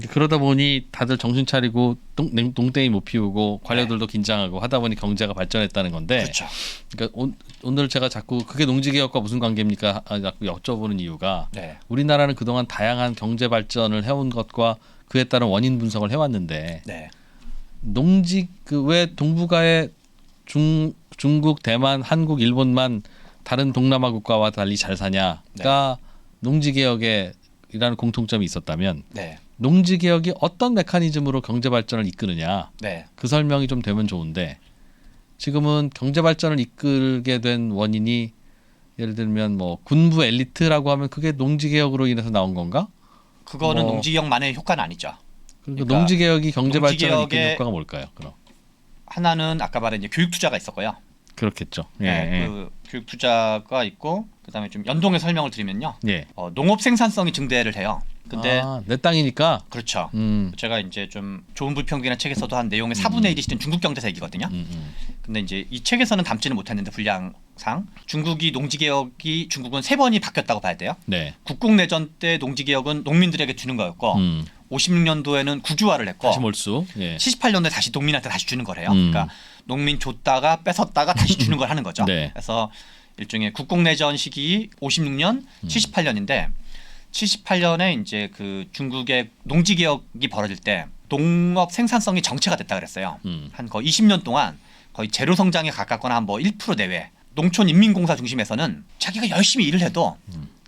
그러다 보니 다들 정신 차리고 농땡이 못 피우고 관료들도 긴장하고 하다 보니 경제가 발전했다는 건데. 그렇죠. 그러니까 오늘 제가 자꾸 그게 농지개혁과 무슨 관계입니까? 자꾸 여쭤보는 이유가 네. 우리나라는 그동안 다양한 경제 발전을 해온 것과 그에 따른 원인 분석을 해왔는데 네. 왜 동북아의 중국, 대만, 한국, 일본만 다른 동남아 국가와 달리 잘 사냐가 농지개혁이라는 공통점이 있었다면 네. 농지개혁이 어떤 메커니즘으로 경제 발전을 이끄느냐 네. 그 설명이 좀 되면 좋은데 지금은 경제 발전을 이끌게 된 원인이 예를 들면 뭐 군부 엘리트라고 하면 그게 농지개혁으로 인해서 나온 건가? 그거는 농지개혁만의 효과는 아니죠. 그러니까 농지개혁이 경제 발전을 이끄는 농지개혁의 효과가 뭘까요? 그럼 하나는 아까 말한 이제 교육 투자가 있었고요. 그렇겠죠. 네, 그 교육 투자가 있고 그다음에 좀 연동해 설명을 드리면요. 예. 농업 생산성이 증대를 해요. 근데 내 땅이니까. 그렇죠. 제가 이제 좀 좋은 불평기라는 책에서도 한 내용의 4분의 1이 실은 중국 경제사 얘기거든요. 근데 이제 이 책에서는 담지는 못했는데 분량상 중국이 농지개혁이 중국은 3번이 바뀌었다고 봐야 돼요. 네. 국공내전 때 농지개혁은 농민들에게 주는 거였고 56년도에는 국유화를 했고 다시 몰수. 예. 78년도에 다시 농민한테 다시 주는 거래요. 그러니까 농민 줬다가 뺏었다가 다시 주는 걸 하는 거죠. 네. 그래서 일종의 국공내전 시기 56년, 78년인데 78년에 이제 그 중국의 농지 개혁이 벌어질 때 농업 생산성이 정체가 됐다 그랬어요. 한 거의 20년 동안 거의 제로 성장에 가깝거나 한 뭐 1% 내외. 농촌인민공사 중심에서는 자기가 열심히 일을 해도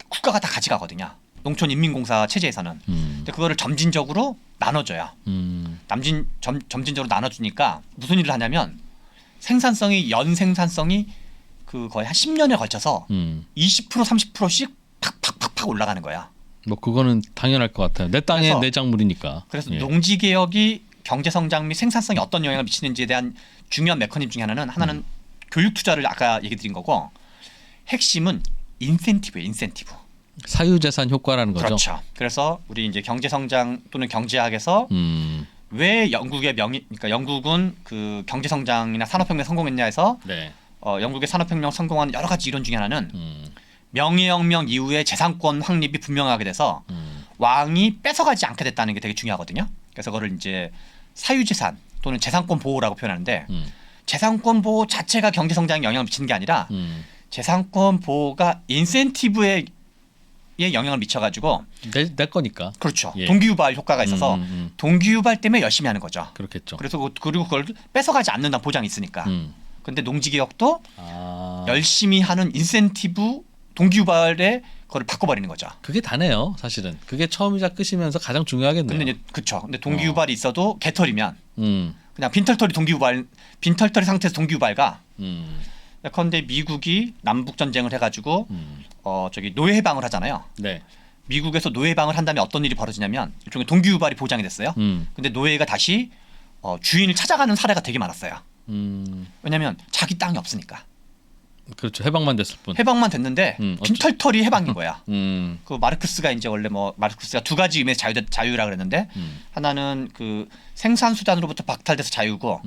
국가가 다 가져가거든요. 농촌인민공사 체제에서는. 근데 그거를 점진적으로 나눠줘요. 점진적으로 나눠주니까 무슨 일을 하냐면 생산성이 연 생산성이 그 거의 한 10년에 걸쳐서 20% 30%씩 팍팍팍팍 올라가는 거야. 뭐 그거는 당연할 것 같아요. 내 땅의 그래서- 내작물이니까. 그래서 예. 농지 개혁이 경제 성장 및 생산성에 어떤 영향을 미치는지에 대한 중요한 메커니즘 중에 하나는 교육 투자를 아까 얘기 드린 거고 핵심은 인센티브예요. 인센티브. 사유재산 효과라는 거죠. 그렇죠. 그래서 우리 이제 경제 성장 또는 경제학에서 왜 영국의 그러니까 영국은 그 경제 성장이나 산업혁명 성공했냐 해서 네. 영국의 산업혁명 성공한 여러 가지 이론 중에 하나는 명예혁명 이후에 재산권 확립이 분명하게 돼서 왕이 뺏어가지 않게 됐다는 게 되게 중요하거든요. 그래서 그걸 이제 사유재산 또는 재산권 보호라고 표현하는데 재산권 보호 자체가 경제 성장에 영향을 미치는 게 아니라 재산권 보호가 인센티브에 영향을 미쳐가지고 내 거니까. 그렇죠. 예. 동기유발 효과가 있어서 동기유발 때문에 열심히 하는 거죠. 그렇겠죠. 그래서 그리고 그걸 뺏어가지 않는다는 보장이 있으니까. 근데 농지개혁도 열심히 하는 인센티브 동기유발에 그걸 바꿔버리는 거죠. 그게 다네요, 사실은. 그게 처음이자 끝이면서 가장 중요하겠네요. 근데 이제 그렇죠. 근데 동기유발이 있어도 개털이면 음. 그냥 빈털터리 상태에서 동기유발가. 그런데 미국이 남북 전쟁을 해가지고 저기 노예 해방을 하잖아요. 네. 미국에서 노예 해방을 한 다음에 어떤 일이 벌어지냐면 일종의 동기유발이 보장이 됐어요. 근데 노예가 다시 주인을 찾아가는 사례가 되게 많았어요. 왜냐하면 자기 땅이 없으니까. 그렇죠. 해방만 됐을 뿐. 해방만 됐는데 빈털터리 해방인 거야. 그 마르크스가 이제 원래 뭐 마르크스가 두 가지 의미의 자유라 그랬는데 하나는 그 생산 수단으로부터 박탈돼서 자유고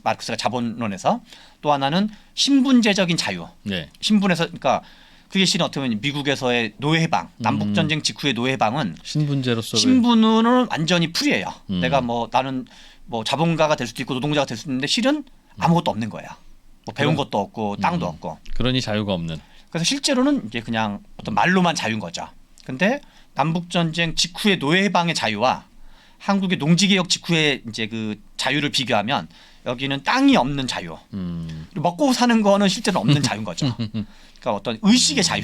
마르크스가 자본론에서 또 하나는 신분제적인 자유. 네. 신분에서 그러니까 그게 실은 어떻게 보면 미국에서의 노예 해방, 남북 전쟁 직후의 노예 해방은 신분제로서 신분은 완전히 프리예요. 내가 뭐 나는 뭐 자본가가 될 수도 있고 노동자가 될 수도 있는데 실은 아무것도 없는 거예요. 뭐 배운 것도 없고 땅도 없고. 그러니 자유가 없는. 그래서 실제로는 이게 그냥 어떤 말로만 자유인 거죠. 근데 남북 전쟁 직후의 노예 해방의 자유와 한국의 농지 개혁 직후의 이제 그 자유를 비교하면 여기는 땅이 없는 자유. 먹고 사는 거는 실제로 없는 자유인 거죠. 그러니까 어떤 의식의 자유,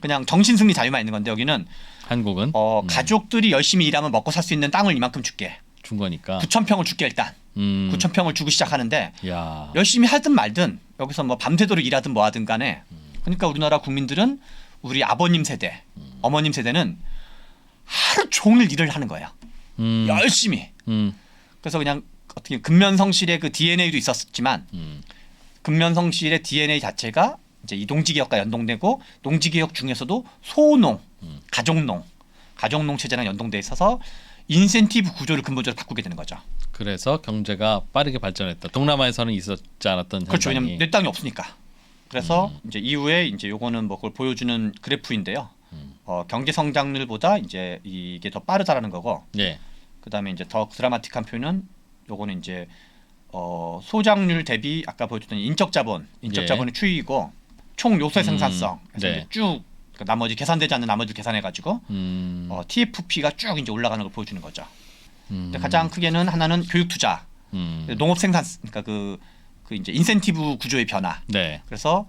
그냥 정신 승리 자유만 있는 건데 여기는 한국은 가족들이 열심히 일하면 먹고 살 수 있는 땅을 이만큼 줄게. 준 거니까. 9,000평을 줄게 일단. 9,000평을 주고 시작하는데 야. 열심히 하든 말든 여기서 뭐 밤새도록 일하든 뭐 하든 간에 그러니까 우리나라 국민들은 우리 아버님 세대, 어머님 세대는 하루 종일 일을 하는 거예요. 열심히. 그래서 그냥 어떻게 근면성실의 그 DNA도 있었지만 근면성실의 DNA 자체가 이제 이 농지개혁과 연동되고 농지개혁 중에서도 소농, 가족농 체제랑 연동돼 있어서 인센티브 구조를 근본적으로 바꾸게 되는 거죠. 그래서 경제가 빠르게 발전했다. 동남아에서는 있었지 않았던 그렇죠. 현상이. 왜냐하면 내 땅이 없으니까. 그래서 이제 이후에 이제 요거는 뭐 그걸 보여주는 그래프인데요. 경제 성장률보다 이제 이게 더 빠르다라는 거고. 예. 그다음에 이제 더 드라마틱한 표현은 요거는 이제 소장률 대비 아까 보여줬던 인적 자본의 추이이고 총 요소의 생산성. 그래서 네. 이제 쭉 나머지 계산되지 않는 나머지 계산해 가지고 TFP가 쭉 이제 올라가는 걸 보여주는 거죠. 근데 가장 크게는 하나는 교육 투자, 농업 생산, 그러니까 그 이제 인센티브 구조의 변화. 네. 그래서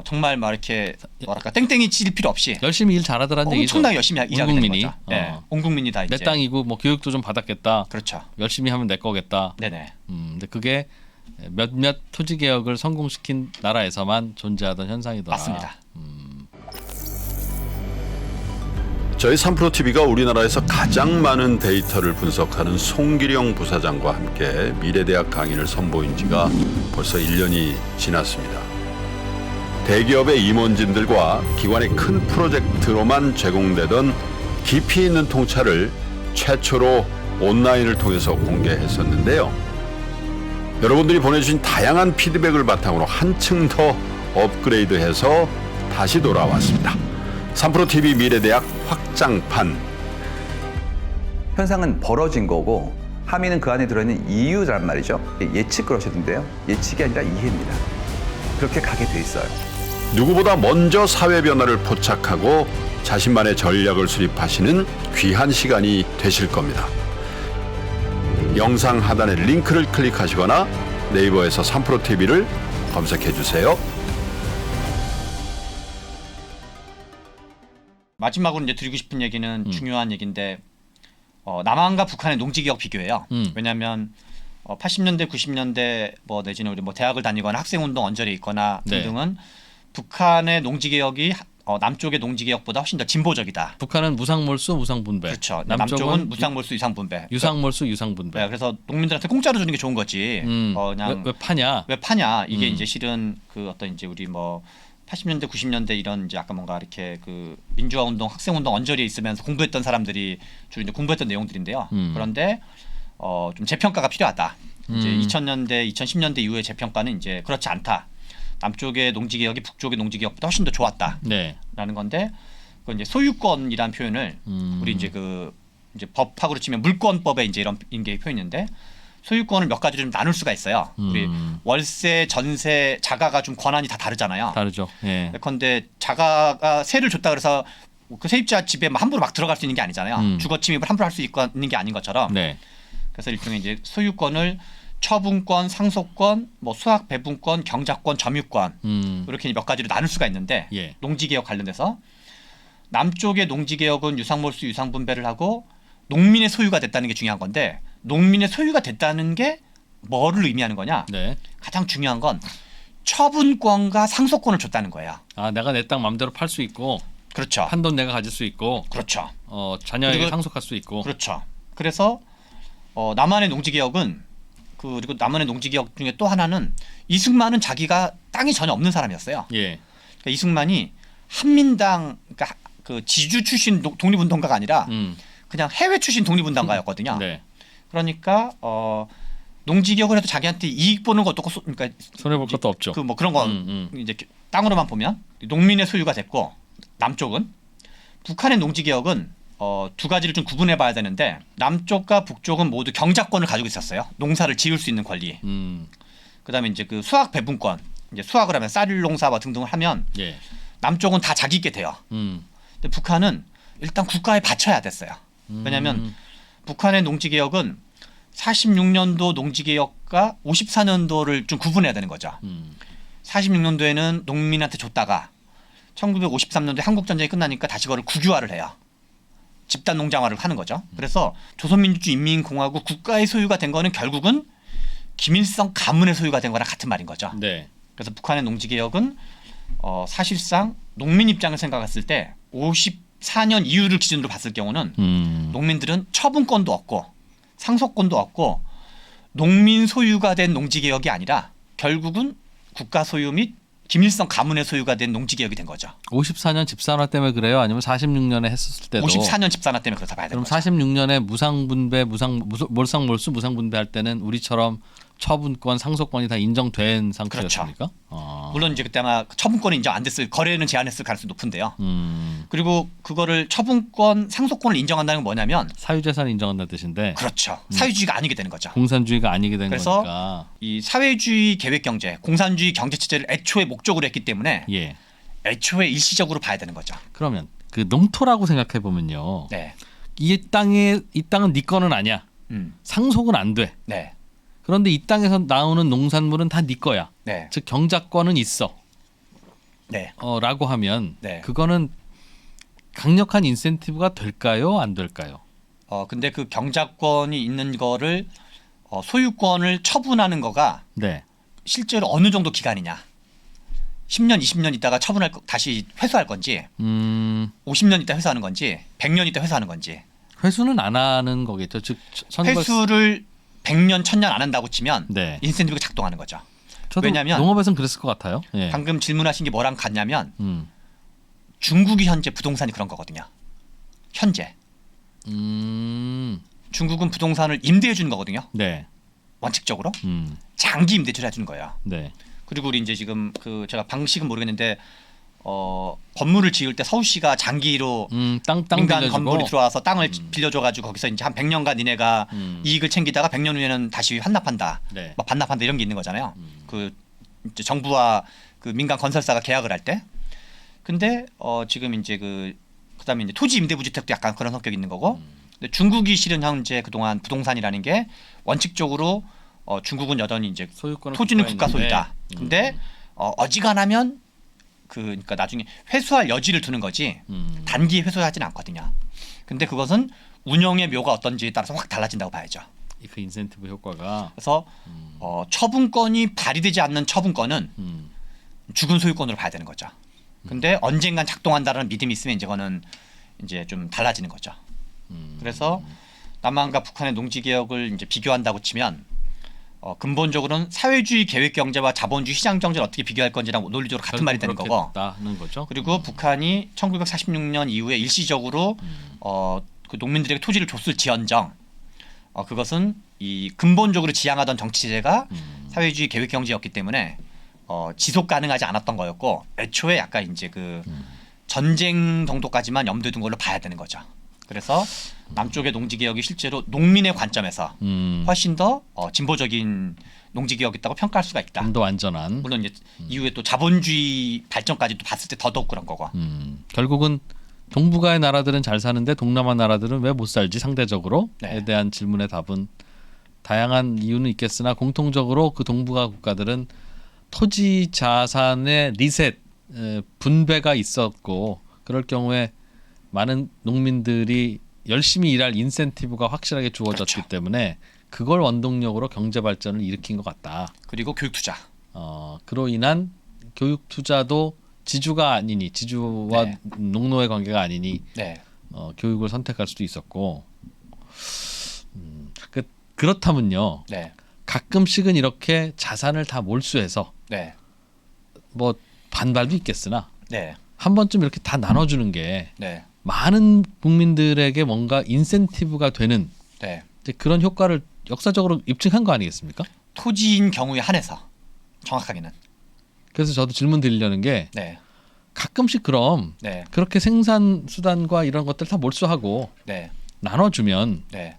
정말 막 이렇게 뭐랄까 땡땡이 칠 필요 없이 열심히 일 잘하더라는 얘기죠. 엄청나게 열심히 일하게 되는 국민이. 거죠. 네, 온 국민이 다 이제 내 땅이고 뭐 교육도 좀 받았겠다. 그렇죠. 열심히 하면 내 거겠다. 네네. 근데 그게 몇몇 토지 개혁을 성공시킨 나라에서만 존재하던 현상이더라. 맞습니다. 저희 3프로TV가 우리나라에서 가장 많은 데이터를 분석하는 송기령 부사장과 함께 미래대학 강의를 선보인 지가 벌써 1년이 지났습니다. 대기업의 임원진들과 기관의 큰 프로젝트로만 제공되던 깊이 있는 통찰을 최초로 온라인을 통해서 공개했었는데요. 여러분들이 보내주신 다양한 피드백을 바탕으로 한층 더 업그레이드해서 다시 돌아왔습니다. 3프로TV 미래대학 확장판. 현상은 벌어진 거고 함의는 그 안에 들어있는 이유란 말이죠. 예측 그러셨는데요. 예측이 아니라 이해입니다. 그렇게 가게 돼 있어요. 누구보다 먼저 사회 변화를 포착하고 자신만의 전략을 수립하시는 귀한 시간이 되실 겁니다. 영상 하단의 링크를 클릭하시거나 네이버에서 3프로TV를 검색해 주세요. 마지막으로 이제 드리고 싶은 얘기는 중요한 얘기인데 남한과 북한의 농지개혁 비교예요. 왜냐하면 80년대, 90년대 뭐 내지는 우리 뭐 대학을 다니거나 학생운동 언저리에 있거나 네. 등등은 북한의 농지개혁이 남쪽의 농지개혁보다 훨씬 더 진보적이다. 북한은 무상몰수, 무상분배. 그렇죠. 남쪽은 남쪽은 무상몰수, 유상분배. 유상몰수, 유상분배. 네, 그래서 농민들한테 공짜로 주는 게 좋은 거지. 그냥 왜 파냐? 왜 파냐? 이게 이제 실은 그 어떤 이제 우리 뭐 80년대, 90년대 이런 이제 아까 뭔가 이렇게 그 민주화 운동, 학생 운동 언저리에 있으면서 공부했던 사람들이 주로 이제 공부했던 내용들인데요. 그런데 좀 재평가가 필요하다. 이제 2000년대, 2010년대 이후의 재평가는 이제 그렇지 않다. 남쪽의 농지 개혁이 북쪽의 농지 개혁보다 훨씬 더 좋았다라는 네. 건데 그 이제 소유권이라는 표현을 우리 이제 그 이제 법학으로 치면 물권법에 이제 이런 게 표현인데 소유권을 몇 가지로 좀 나눌 수가 있어요. 우리 월세, 전세, 자가가 좀 권한이 다 다르잖아요. 다르죠. 예. 그런데 자가가 세를 줬다 그래서 그 세입자 집에 막 함부로 막 들어갈 수 있는 게 아니잖아요. 주거 침입을 함부로 할 수 있는 게 아닌 것처럼. 네. 그래서 일종의 이제 소유권을 처분권, 상속권, 뭐 수학 배분권, 경작권, 점유권 이렇게 몇 가지로 나눌 수가 있는데 예. 농지개혁 관련돼서 남쪽의 농지개혁은 유상몰수, 유상분배를 하고 농민의 소유가 됐다는 게 중요한 건데 농민의 소유가 됐다는 게 뭐를 의미하는 거냐? 네. 가장 중요한 건 처분권과 상속권을 줬다는 거예요. 아, 내가 내 땅 마음대로 팔 수 있고 그렇죠. 판 돈 내가 가질 수 있고 그렇죠. 자녀에게 그리고- 상속할 수 있고. 그렇죠. 그래서 남한의 농지개혁은 그리고 남한의 농지개혁 중에 또 하나는 이승만은 자기가 땅이 전혀 없는 사람이었어요. 예. 그러니까 이승만이 한민당 그러니까 그 지주 출신 독립운동가가 아니라 그냥 해외 출신 독립운동가였거든요. 네. 그러니까 농지개혁을 해도 자기한테 이익 보는 것도 없고 그러니까 손해 볼 것도 없죠. 그 뭐 그런 거 이제 땅으로만 보면 농민의 소유가 됐고 남쪽은 북한의 농지개혁은 두 가지를 좀 구분해 봐야 되는데 남쪽과 북쪽은 모두 경작권을 가지고 있었어요. 농사를 지을 수 있는 권리. 그다음에 이제 그 수학 배분권. 이제 수학을 하면 쌀 농사와 등등을 하면 예. 남쪽은 다 자기 게 돼요. 근데 북한은 일단 국가에 바쳐야 됐어요. 왜냐하면 북한의 농지개혁은 46년도 농지개혁과 54년도를 좀 구분해야 되는 거죠. 46년도에는 농민한테 줬다가 1953년도에 한국전쟁이 끝나니까 다시 그걸 국유화를 해요. 집단 농장화를 하는 거죠. 그래서 조선민주주의인민공화국 국가의 소유가 된 거는 결국은 김일성 가문의 소유가 된 거랑 같은 말인 거죠. 네. 그래서 북한의 농지개혁은 사실상 농민 입장을 생각했을 때 54년 이후를 기준으로 봤을 경우는 농민들은 처분권도 없고 상속권도 없고 농민 소유가 된 농지개혁이 아니라 결국은 국가 소유 및 김일성 가문의 소유가 된 농지개혁이 된 거죠. 54년 집산화 때문에 그래요? 아니면 46년에 했었을 때도? 54년 집산화 때문에 그렇다 봐야 되는 그럼 거죠. 46년에 무상분배, 몰상몰수, 무상분배할 때는 우리처럼 처분권, 상속권이 다 인정된 상태였습니까? 물론 이제 그때 아마 처분권이 인정 안 됐을 거래는 제한했을 가능성이 높은데요. 그리고 그거를 처분권, 상속권을 인정한다는 건 뭐냐면 사유재산 인정한다는 뜻인데 그렇죠. 사유주의가 아니게 되는 거죠. 공산주의가 아니게 된 그래서 거니까. 이 사회주의 계획경제, 공산주의 경제체제를 애초에 목적으로 했기 때문에 예. 애초에 일시적으로 봐야 되는 거죠. 그러면 그 농토라고 생각해 보면요. 네, 이 땅은 네 거는 아니야. 상속은 안 돼. 네, 그런데 이 땅에서 나오는 농산물은 다 네 거야. 네, 즉 경작권은 있어. 네. 라고 하면 네. 그거는 강력한 인센티브가 될까요? 안 될까요? 근데 그 경작권이 있는 거를 소유권을 처분하는 거가 네. 실제로 어느 정도 기간이냐? 10년, 20년 있다가 다시 회수할 건지, 50년 있다 회수하는 건지, 100년 있다 회수하는 건지. 회수는 안 하는 거겠죠. 즉 회수를 100년, 1000년 안 한다고 치면 네. 인센티브가 작동하는 거죠. 저도 왜냐하면 농업에서는 그랬을 것 같아요. 예. 방금 질문하신 게 뭐랑 같냐면 중국이 현재 부동산이 그런 거거든요. 현재. 중국은 부동산을 임대해 주는 거거든요. 네. 원칙적으로 장기 임대주를 해주는 거예요. 네. 그리고 우리 이제 지금 그 제가 방식은 모르겠는데 건물을 지을 때 서울시가 장기로 땅 민간 빌려주고. 건물이 들어와서 땅을 빌려줘가지고 거기서 이제 한 100년간 니네가 이익을 챙기다가 100년 후에는 다시 환납한다, 네. 막 반납한다 이런 게 있는 거잖아요. 그 이제 정부와 그 민간 건설사가 계약을 할 때. 근데 지금 이제 그다음에 이제 토지 임대부주택도 약간 그런 성격이 있는 거고. 근데 중국이 실은 현재 그동안 부동산이라는 게 원칙적으로 중국은 여전히 이제 소유권은 토지는 국가에 국가 소유다. 있는데, 근데 어지간하면 그러니까 나중에 회수할 여지를 두는 거지 단기에 회수하지는 않거든요. 근데 그것은 운영의 묘가 어떤지에 따라서 확 달라진다고 봐야죠. 그 인센티브 효과가 그래서 처분권이 발휘되지 않는 처분권은 죽은 소유권으로 봐야 되는 거죠. 근데 언젠간 작동한다는 믿음이 있으면 이제 그거는 이제 좀 달라지는 거죠. 그래서 남한과 북한의 농지 개혁을 이제 비교한다고 치면 근본적으로는 사회주의 계획 경제와 자본주의 시장 경제를 어떻게 비교할 건지랑 논리적으로 같은 말이 되는 거고. 그렇겠다는 거죠. 그리고 북한이 1946년 이후에 일시적으로 그 농민들에게 토지를 줬을지언정 그것은 이 근본적으로 지향하던 정치 제도가 사회주의 계획 경제였기 때문에 지속 가능하지 않았던 거였고 애초에 약간 이제 그 전쟁 정도까지만 염두에 둔 걸로 봐야 되는 거죠. 그래서 남쪽의 농지 개혁이 실제로 농민의 관점에서 훨씬 더 진보적인 농지 개혁이었다고 평가할 수가 있다. 좀 더 완전한. 물론 이제 이후에 또 자본주의 발전까지 또 봤을 때 더더욱 그런 거고. 결국은 동북아의 나라들은 잘 사는데 동남아 나라들은 왜 못 살지 상대적으로에 네. 대한 질문의 답은 다양한 이유는 있겠으나 공통적으로 그 동북아 국가들은 토지 자산의 리셋 분배가 있었고 그럴 경우에 많은 농민들이 열심히 일할 인센티브가 확실하게 주어졌기 그렇죠. 때문에 그걸 원동력으로 경제 발전을 일으킨 것 같다. 그리고 교육 투자. 그로 인한 교육 투자도 지주가 아니니 지주와 네. 농노의 관계가 아니니 네. 교육을 선택할 수도 있었고 그렇다면요. 네. 가끔씩은 이렇게 자산을 다 몰수해서 네. 뭐 반발도 있겠으나 네. 한 번쯤 이렇게 다 나눠주는 게 네. 많은 국민들에게 뭔가 인센티브가 되는 네. 이제 그런 효과를 역사적으로 입증한 거 아니겠습니까? 토지인 경우에 한해서 정확하게는. 그래서 저도 질문 드리려는 게 네. 가끔씩 그럼 네. 그렇게 생산 수단과 이런 것들 다 몰수하고 네. 나눠주면 네.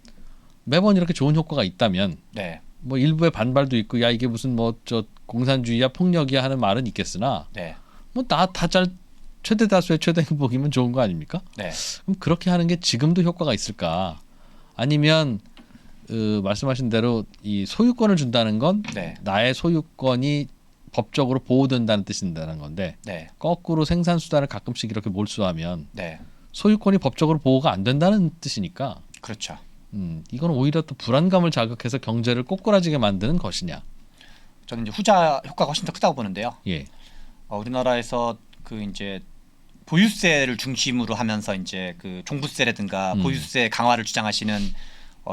매번 이렇게 좋은 효과가 있다면 네. 뭐 일부의 반발도 있고 야 이게 무슨 뭐 저 공산주의야 폭력이야 하는 말은 있겠으나 네. 뭐 다 잘 최대 다수의 최대 행복이면 좋은 거 아닙니까? 네. 그럼 그렇게 하는 게 지금도 효과가 있을까? 아니면 말씀하신 대로 이 소유권을 준다는 건 네. 나의 소유권이 법적으로 보호된다는 뜻인다는 건데 네. 거꾸로 생산 수단을 가끔씩 이렇게 몰수하면 네. 소유권이 법적으로 보호가 안 된다는 뜻이니까 그렇죠. 이건 오히려 또 불안감을 자극해서 경제를 꼬꾸라지게 만드는 것이냐? 저는 이제 후자 효과가 훨씬 더 크다고 보는데요. 예, 우리나라에서 그 이제 보유세를 중심으로 하면서 이제 그 종부세라든가 보유세 강화를 주장하시는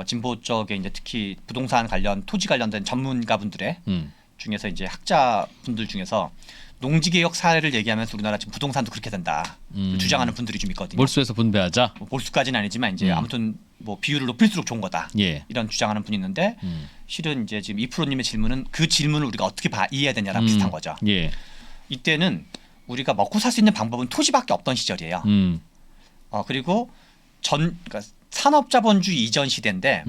진보 쪽에 이제 특히 부동산 관련 토지 관련된 전문가분들의 중에서 이제 학자분들 중에서 농지개혁 사례를 얘기하면서 우리나라 지금 부동산도 그렇게 된다 주장하는 분들이 좀 있거든요. 몰수해서 분배하자. 뭐 몰수까지는 아니지만 이제 아무튼 뭐 비율을 높일수록 좋은 거다. 예, 이런 주장하는 분이 있는데 실은 이제 지금 이프로님의 질문은 그 질문을 우리가 어떻게 이해해야 되냐랑 비슷한 거죠. 예, 이때는 우리가 먹고 살 수 있는 방법은 토지밖에 없던 시절이에요. 그리고 그러니까 산업자본주의 이전 시대인데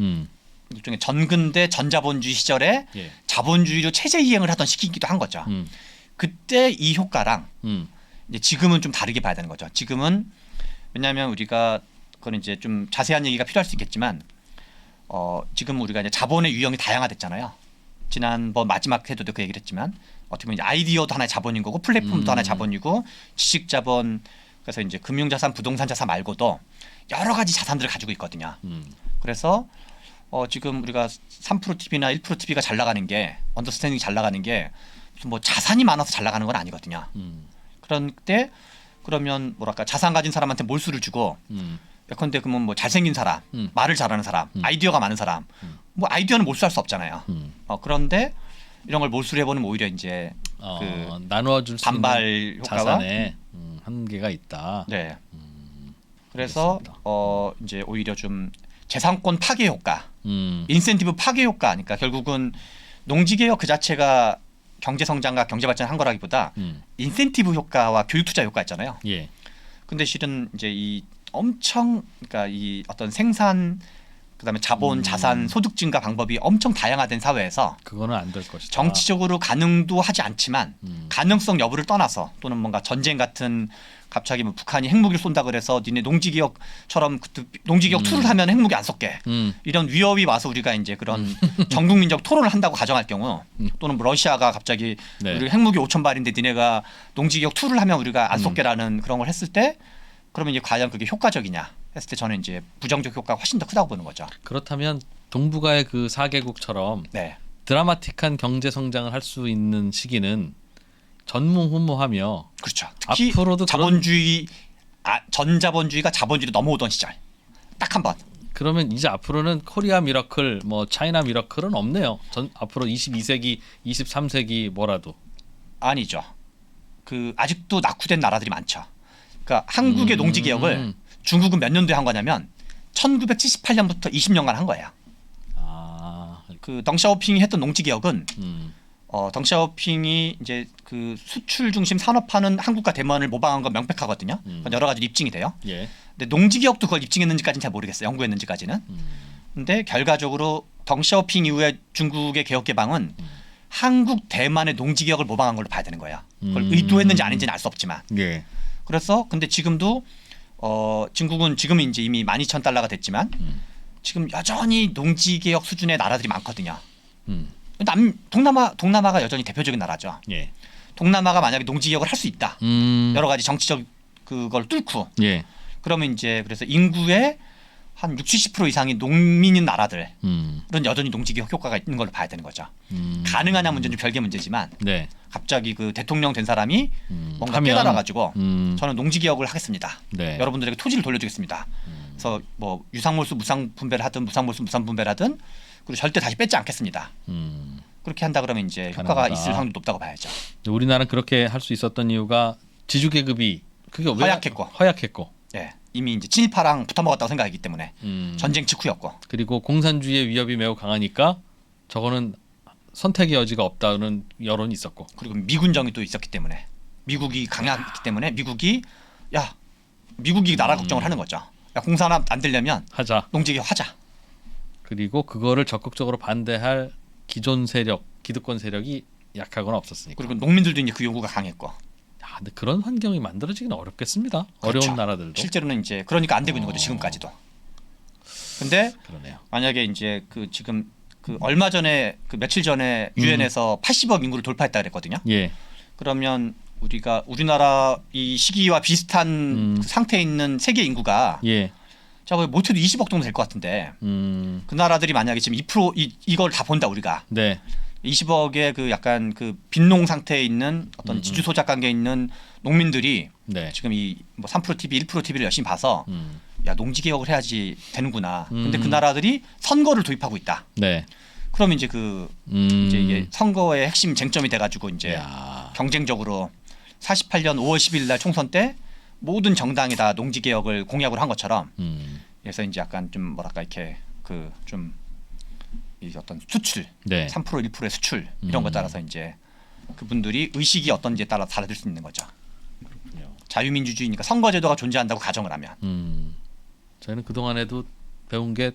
일종의 전근대 전자본주의 시절에 예, 자본주의로 체제 이행을 하던 시기이기도 한 거죠. 그때 이 효과랑 이제 지금은 좀 다르게 봐야 되는 거죠. 지금은 왜냐하면 우리가 그건 이제 좀 자세한 얘기가 필요할 수 있겠지만 지금 우리가 이제 자본의 유형이 다양화됐잖아요. 지난번 마지막 회도도 그 얘기를 했지만 어떻게 보면 이제 아이디어도 하나의 자본인 거고 플랫폼도 하나의 자본이고 지식 자본 그래서 이제 금융자산, 부동산 자산 말고도 여러 가지 자산들을 가지고 있거든요. 그래서 지금 우리가 3프로 TV나 1프로 TV가 잘 나가는 게 언더스탠딩이 잘 나가는 게 무슨 뭐 자산이 많아서 잘 나가는 건 아니거든요. 그런 때 그러면 뭐랄까 자산 가진 사람한테 몰수를 주고 예컨대 그러면 뭐 잘생긴 사람, 말을 잘하는 사람, 아이디어가 많은 사람, 뭐 아이디어는 몰수할 수 없잖아요. 그런데 이런 걸 몰수를 해보는 오히려 이제 그 나누어줄 수 반발 있는 효과가 자산에 한계가 있다. 네. 그래서 알겠습니다. 이제 오히려 좀 재산권 파괴 효과, 음. 인센티브 파괴 효과, 그러니까 결국은 농지개혁 그 자체가 경제 성장과 경제 발전한 거라기보다 인센티브 효과와 교육 투자 효과 있잖아요. 예. 근데 실은 이제 이 엄청 그러니까 이 어떤 생산 그다음에 자본, 자산, 소득 증가 방법이 엄청 다양화된 사회에서 그거는 안 될 것이다. 정치적으로 가능도 하지 않지만 가능성 여부를 떠나서 또는 뭔가 전쟁 같은 갑자기 뭐 북한이 핵무기를 쏜다 그래서 니네 농지개혁처럼 농지개혁 2를 하면 핵무기 안 쏠게 이런 위협이 와서 우리가 이제 그런 전국민적 토론을 한다고 가정할 경우 또는 뭐 러시아가 갑자기 네. 우리 핵무기 5,000발인데 니네가 농지개혁 2를 하면 우리가 안 쏠게라는 그런 걸 했을 때 그러면 이제 과연 그게 효과적이냐 했을 때 저는 이제 부정적 효과가 훨씬 더 크다고 보는 거죠. 그렇다면 동북아의 그 4개국처럼 네. 드라마틱한 경제 성장을 할 수 있는 시기는 전무후무하며 그렇죠. 특히 앞으로도 자본주의 전자본주의가 자본주의로 넘어오던 시절 딱 한 번. 그러면 이제 앞으로는 코리아 미러클, 뭐 차이나 미러클은 없네요. 앞으로 22세기, 23세기 뭐라도. 아니죠. 그 아직도 낙후된 나라들이 많죠. 그러니까 한국의 농지 개혁을 중국은 몇 년도에 한 거냐면 1978년부터 20년간 한 거예요. 아, 그 덩샤오핑이 했던 농지 개혁은 음, 덩샤오핑이 이제 그 수출 중심 산업화는 한국과 대만을 모방한 건 명백하거든요. 그건 여러 가지로 입증이 돼요. 예. 근데 농지 개혁도 그걸 입증했는지까지는 잘 모르겠어요. 연구했는지까지는. 근데 결과적으로 덩샤오핑 이후에 중국의 개혁 개방은 한국 대만의 농지 개혁을 모방한 걸로 봐야 되는 거예요. 그걸 의도했는지 아닌지는 알 수 없지만. 예. 그래서 근데 지금도 중국은 지금 이제 이미 12,000달러가 됐지만 지금 여전히 농지 개혁 수준의 나라들이 많거든요. 동남아가 여전히 대표적인 나라죠. 예. 동남아가 만약에 농지 개혁을 할 수 있다. 여러 가지 정치적 그걸 뚫고 예. 그러면 이제 그래서 인구의 한 60-70% 이상이 농민인 나라들은 여전히 농지 개혁 효과가 있는 걸로 봐야 되는 거죠. 가능하냐 문제는 좀 별개 문제지만 네. 갑자기 그 대통령 된 사람이 뭔가 하면, 깨달아가지고 저는 농지 개혁을 하겠습니다. 네. 여러분들에게 토지를 돌려주겠습니다. 그래서 뭐 유상몰수 무상분배를 하든 무상몰수 무상분배를 하든 그리고 절대 다시 뺏지 않겠습니다. 그렇게 한다 그러면 이제 효과가 가능하다. 있을 확률이 높다고 봐야죠. 우리나라는 그렇게 할 수 있었던 이유가 지주 계급이 그게 왜 허약했고. 네, 이미 이제 친일파랑 붙어먹었다고 생각하기 때문에 전쟁 직후였고 그리고 공산주의의 위협이 매우 강하니까 저거는 선택의 여지가 없다는 여론이 있었고. 그리고 미군정이 또 있었기 때문에 미국이 강했기 때문에 미국이 나라 걱정을 하는 거죠. 야, 공산화 안 되려면 하자. 농지개혁 하자. 그리고 그거를 적극적으로 반대할 기존 세력, 기득권 세력이 약하거나 없었으니까. 그리고 농민들도 이제 그 요구가 강했고. 근데 그런 환경이 만들어지기는 어렵겠습니다. 그렇죠. 어려운 나라들도. 실제로는 이제 그러니까 안 되고 있는 거죠 지금까지도. 근데 그러네요. 만약에 이제 그 지금 그 얼마 전에 그 며칠 전에 유엔에서 80억 인구를 돌파했다 그랬거든요. 예. 그러면 우리나라 이 시기와 비슷한 그 상태에 있는 세계 인구가 예. 자 못해도 20억 정도 될 것 같은데 그 나라들이 만약에 지금 2% 이걸 다 본다 우리가 네. 20억의 그 약간 그 빈농 상태에 있는 어떤 지주 소작 관계에 있는 농민들이 네. 지금 이 뭐 3% TV, 1% TV를 열심히 봐서 야 농지 개혁을 해야지 되는구나. 근데 그 나라들이 선거를 도입하고 있다. 네. 그러면 이제 이제 이게 선거의 핵심 쟁점이 돼가지고 이제 야. 경쟁적으로 48년 5월 10일 날 총선 때 모든 정당이 다 농지 개혁을 공약으로 한 것처럼 그래서 이제 약간 좀 뭐랄까 이렇게 그 좀 이 어떤 수출 네. 3% 1%의 수출 이런 것에 따라서 이제 그분들이 의식이 어떤지에 따라 달라질 수 있는 거죠. 자유민주주의니까 선거제도가 존재한다고 가정을 하면 저희는 그 동안에도 배운 게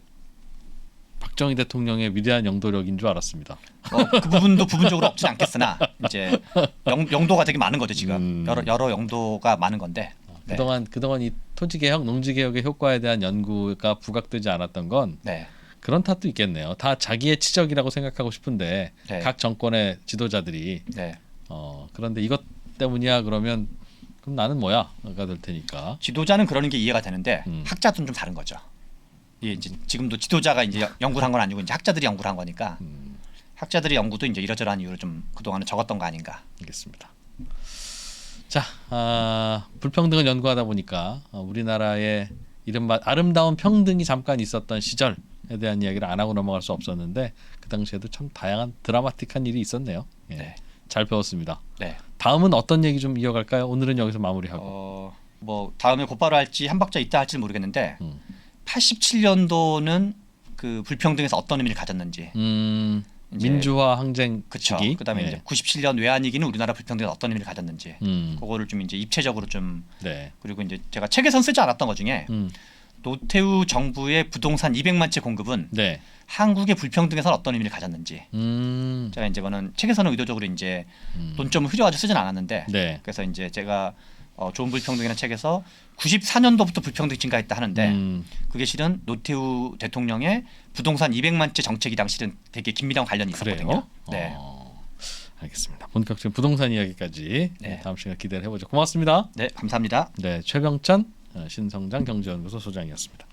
박정희 대통령의 위대한 영도력인 줄 알았습니다. 그 부분도 부분적으로 없지 않겠으나 이제 영도가 되게 많은 거죠 지금 여러 영도가 많은 건데 네. 그동안 이 토지개혁, 농지개혁의 효과에 대한 연구가 부각되지 않았던 건 네. 그런 탓도 있겠네요. 다 자기의 치적이라고 생각하고 싶은데 네. 각 정권의 지도자들이 네. 그런데 이것 때문이야 그러면 그럼 나는 뭐야가 될 테니까. 지도자는 그러는 게 이해가 되는데 학자들은 좀 다른 거죠. 예, 이제 지금도 지도자가 이제 연구를 한 건 아니고 이제 학자들이 연구를 한 거니까 학자들의 연구도 이제 이러저러한 이유로 좀 그동안은 적었던 거 아닌가. 알겠습니다. 자, 불평등을 연구하다 보니까 우리나라의 이른바 아름다운 평등이 잠깐 있었던 시절에 대한 이야기를 안 하고 넘어갈 수 없었는데 그 당시에도 참 다양한 드라마틱한 일이 있었네요. 예. 네. 잘 배웠습니다. 네. 다음은 어떤 얘기 좀 이어갈까요? 오늘은 여기서 마무리하고. 뭐 다음에 곧바로 할지 한 박자 있다 할지 모르겠는데 87년도는 그 불평등에서 어떤 의미를 가졌는지 이제 민주화 항쟁 그렇죠. 시기. 그다음에 네. 이제 97년 외환위기는 우리나라 불평등에서 어떤 의미를 가졌는지 그거를 좀 이제 입체적으로 좀 네. 그리고 이제 제가 책에선 쓰지 않았던 것 중에 음. 노태우 정부의 부동산 200만 채 공급은 네. 한국의 불평등에서 어떤 의미를 가졌는지 제가 이제 그거는 책에서는 의도적으로 이제 논점을 흐려가지고 쓰진 않았는데 네. 그래서 이제 제가 좋은 불평등이라는 책에서 94년도부터 불평등이 증가했다 하는데 그게 실은 노태우 대통령의 부동산 200만 채 정책이랑 실은 되게 긴밀한 관련이 있었거든요. 그래요? 네. 알겠습니다. 본격적인 부동산 이야기까지 네. 다음 시간 기대를 해보죠. 고맙습니다. 네, 감사합니다. 네, 최병찬 신성장 경제연구소 소장이었습니다.